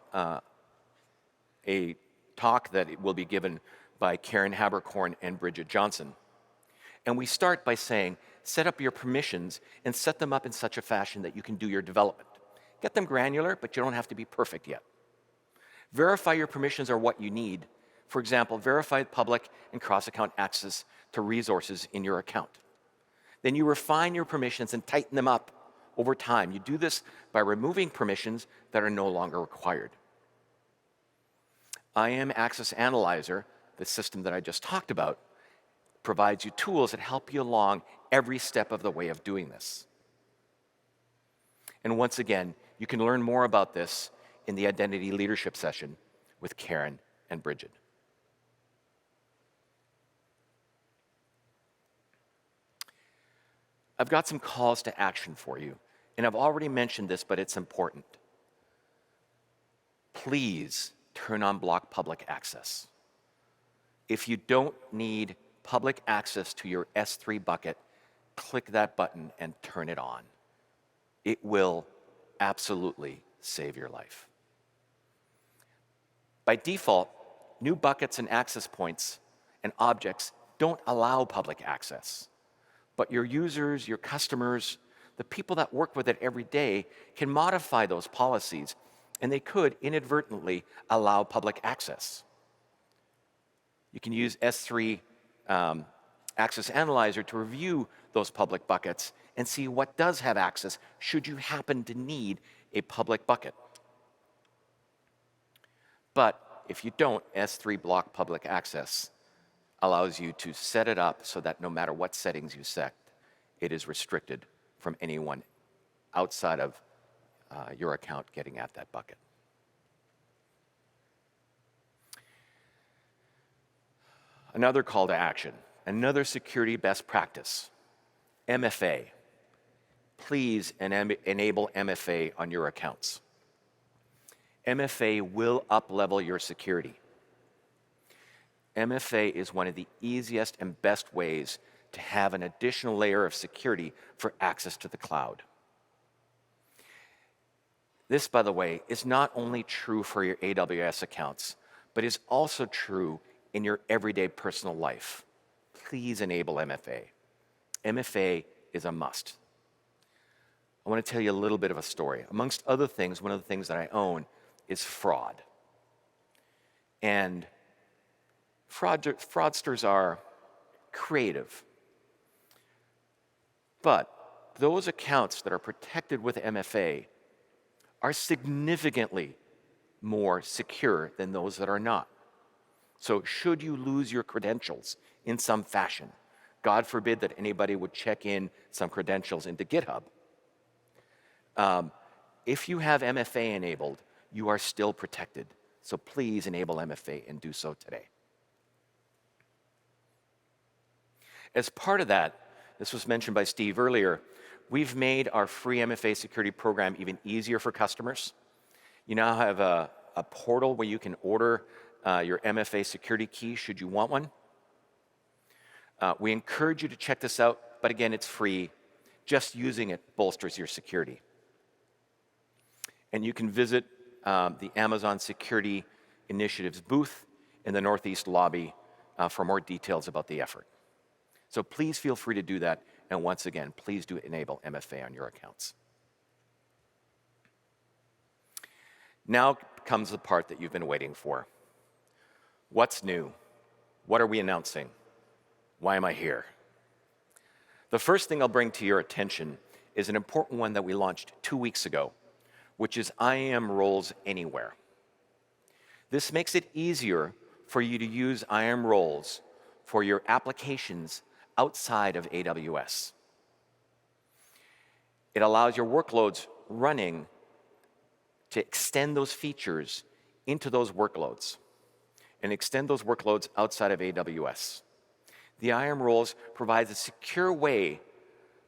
a talk that will be given by Karen Haberkorn and Bridget Johnson. And we start by saying, set up your permissions and set them up in such a fashion that you can do your development. Get them granular, but you don't have to be perfect yet. Verify your permissions are what you need. For example, verify public and cross-account access to resources in your account. Then you refine your permissions and tighten them up over time. You do this by removing permissions that are no longer required. IAM Access Analyzer, the system that I just talked about, provides you tools that help you along every step of the way of doing this. And once again, you can learn more about this in the identity leadership session with Karen and Bridget. I've got some calls to action for you, and I've already mentioned this, but it's important. Please turn on block public access. If you don't need public access to your S3 bucket, click that button and turn it on. It will absolutely save your life. By default, new buckets and access points and objects don't allow public access. But your users, your customers, the people that work with it every day can modify those policies, and they could inadvertently allow public access. You can use S3 Access Analyzer to review those public buckets and see what does have access should you happen to need a public bucket. But if you don't, S3 Block Public Access allows you to set it up so that no matter what settings you set, it is restricted from anyone outside of your account getting at that bucket. Another call to action, another security best practice, MFA. Please enable MFA on your accounts. MFA will up-level your security. MFA is one of the easiest and best ways to have an additional layer of security for access to the cloud. This, by the way, is not only true for your AWS accounts, but is also true in your everyday personal life. Please enable MFA. MFA is a must. I want to tell you a little bit of a story. Amongst other things, one of the things that I own is fraud. And fraudsters are creative. But those accounts that are protected with MFA are significantly more secure than those that are not. So should you lose your credentials in some fashion, God forbid that anybody would check in some credentials into GitHub, if you have MFA enabled, you are still protected. So please enable MFA and do so today. As part of that, this was mentioned by Steve earlier, we've made our free MFA security program even easier for customers. You now have a portal where you can order your MFA security key should you want one. We encourage you to check this out, but again, it's free. Just using it bolsters your security. And you can visit the Amazon Security Initiatives booth in the Northeast lobby for more details about the effort. So please feel free to do that. And once again, please do enable MFA on your accounts. Now comes the part that you've been waiting for. What's new? What are we announcing? Why am I here? The first thing I'll bring to your attention is an important one that we launched 2 weeks ago, which is IAM Roles Anywhere. This makes it easier for you to use IAM roles for your applications outside of AWS. It allows your workloads running to extend those features into those workloads and extend those workloads outside of AWS. The IAM roles provides a secure way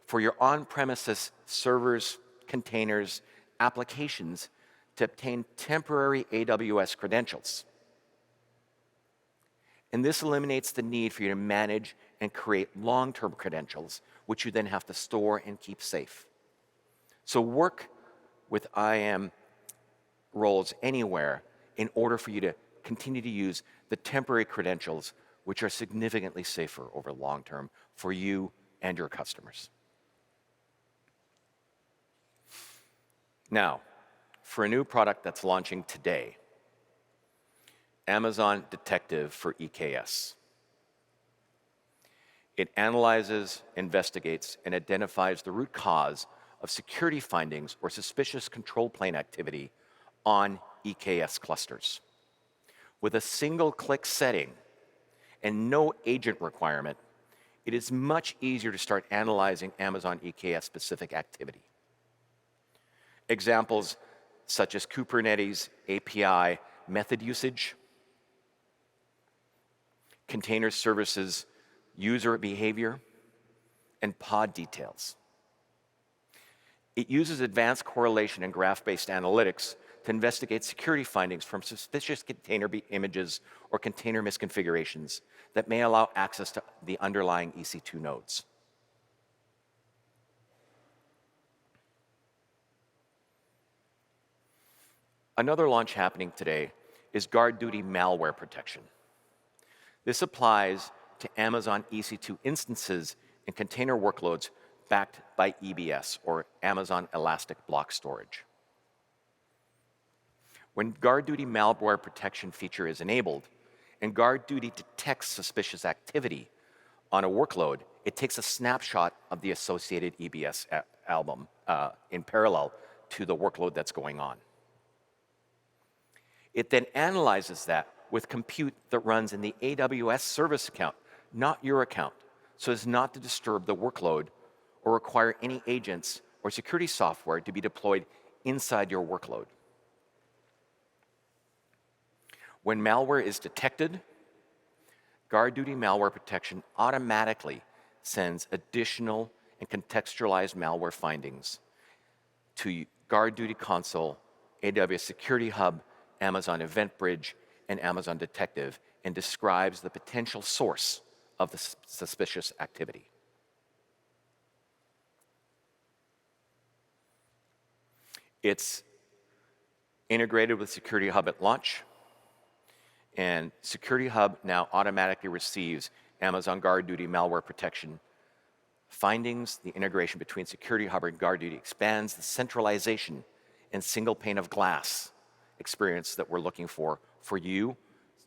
for your on-premises servers, containers, applications to obtain temporary AWS credentials. And this eliminates the need for you to manage and create long-term credentials, which you then have to store and keep safe. So work with IAM roles anywhere in order for you to continue to use the temporary credentials, which are significantly safer over long term for you and your customers. Now, for a new product that's launching today, Amazon Detective for EKS. It analyzes, investigates, and identifies the root cause of security findings or suspicious control plane activity on EKS clusters. With a single-click setting and no agent requirement, it is much easier to start analyzing Amazon EKS-specific activity. Examples such as Kubernetes API method usage, container services user behavior, and pod details. It uses advanced correlation and graph-based analytics to investigate security findings from suspicious container images or container misconfigurations that may allow access to the underlying EC2 nodes. Another launch happening today is GuardDuty malware protection. This applies to Amazon EC2 instances and container workloads backed by EBS, or Amazon Elastic Block Storage. When GuardDuty malware protection feature is enabled, and GuardDuty detects suspicious activity on a workload, it takes a snapshot of the associated EBS album in parallel to the workload that's going on. It then analyzes that with compute that runs in the AWS service account, not your account, so as not to disturb the workload or require any agents or security software to be deployed inside your workload. When malware is detected, GuardDuty malware protection automatically sends additional and contextualized malware findings to GuardDuty Console, AWS Security Hub, Amazon EventBridge, and Amazon Detective, and describes the potential source of the suspicious activity. It's integrated with Security Hub at launch, and Security Hub now automatically receives Amazon GuardDuty malware protection findings. The integration between Security Hub and GuardDuty expands the centralization and single pane of glass experience that we're looking for you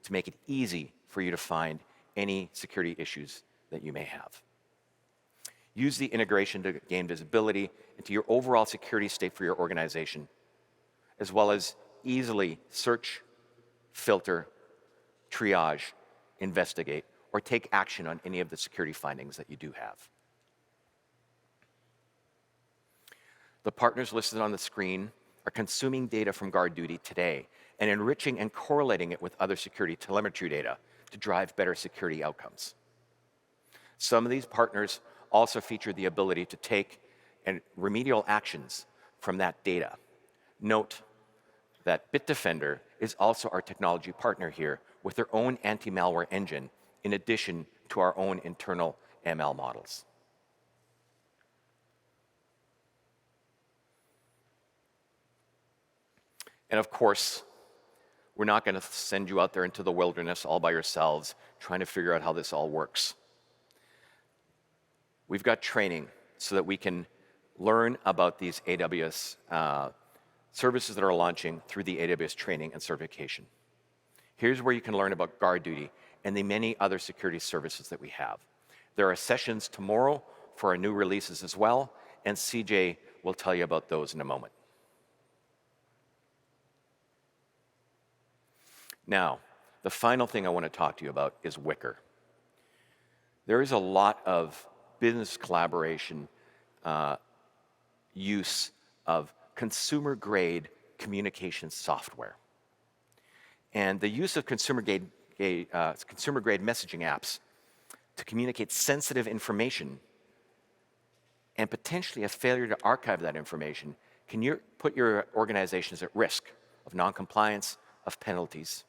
to make it easy for you to find any security issues that you may have. Use the integration to gain visibility into your overall security state for your organization, as well as easily search, filter, triage, investigate, or take action on any of the security findings that you do have. The partners listed on the screen are consuming data from GuardDuty today and enriching and correlating it with other security telemetry data to drive better security outcomes. Some of these partners also feature the ability to take remedial actions from that data. Note that Bitdefender is also our technology partner here with their own anti-malware engine, in addition to our own internal ML models. And of course, we're not going to send you out there into the wilderness all by yourselves trying to figure out how this all works. We've got training so that we can learn about these AWS services that are launching through the AWS training and certification. Here's where you can learn about GuardDuty and the many other security services that we have. There are sessions tomorrow for our new releases as well, and CJ will tell you about those in a moment. Now, the final thing I want to talk to you about is Wickr. There is a lot of business collaboration use of consumer-grade communication software. And the use of consumer-grade messaging apps to communicate sensitive information and potentially a failure to archive that information can put your organizations at risk of non-compliance, of penalties.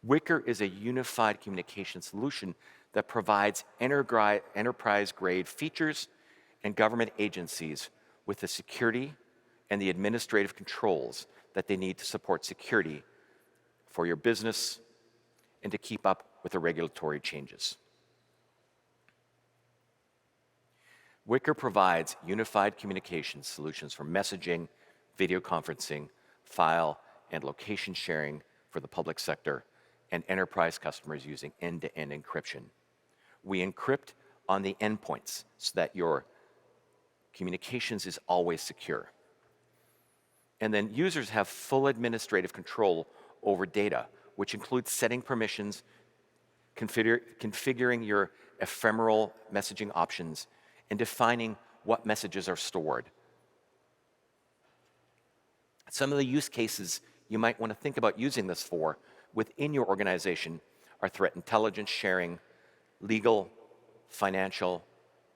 Wickr is a unified communication solution that provides enterprise-grade features and government agencies with the security and the administrative controls that they need to support security for your business and to keep up with the regulatory changes. Wickr provides unified communication solutions for messaging, video conferencing, file and location sharing for the public sector, and enterprise customers using end-to-end encryption. We encrypt on the endpoints so that your communications is always secure. And then users have full administrative control over data, which includes setting permissions, configuring your ephemeral messaging options, and defining what messages are stored. Some of the use cases you might want to think about using this for within your organization are threat intelligence sharing, legal, financial,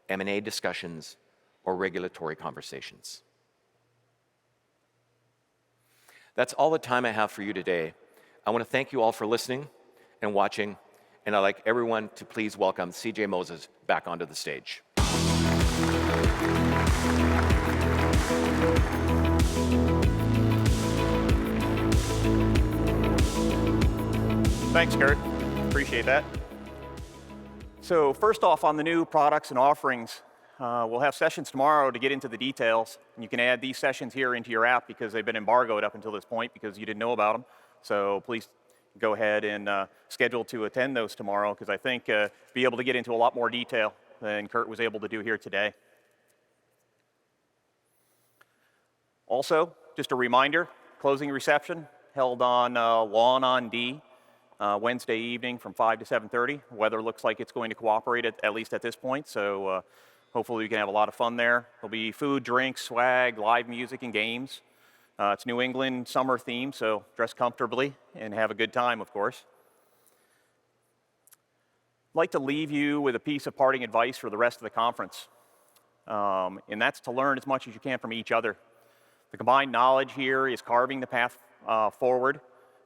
M&A discussions, or regulatory conversations. That's all the time I have for you today. I want to thank you all for listening and watching, and I'd like everyone to please welcome C.J. Moses back onto the stage. Thanks, Kurt. Appreciate that. So first off, on the new products and offerings, we'll have sessions tomorrow to get into the details. And you can add these sessions here into your app because they've been embargoed up until this point because you didn't know about them. So please go ahead and schedule to attend those tomorrow because I think be able to get into a lot more detail than Kurt was able to do here today. Also, just a reminder, closing reception held on Lawn on D. Wednesday evening from 5 to 7:30. Weather looks like it's going to cooperate at least at this point, so hopefully we can have a lot of fun there. There'll be food, drinks, swag, live music, and games. It's New England summer theme, so dress comfortably and have a good time, of course. I'd like to leave you with a piece of parting advice for the rest of the conference, and that's to learn as much as you can from each other. The combined knowledge here is carving the path forward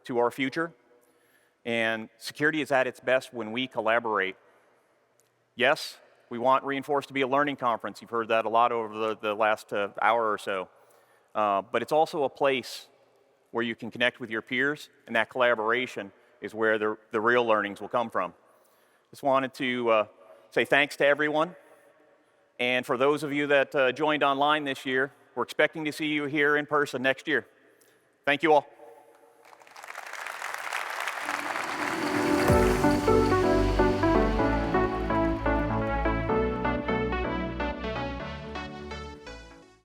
to our future. And security is at its best when we collaborate. Yes, we want Reinforce to be a learning conference. You've heard that a lot over the last hour or so. But it's also a place where you can connect with your peers, and that collaboration is where the real learnings will come from. Just wanted to say thanks to everyone. And for those of you that joined online this year, we're expecting to see you here in person next year. Thank you all.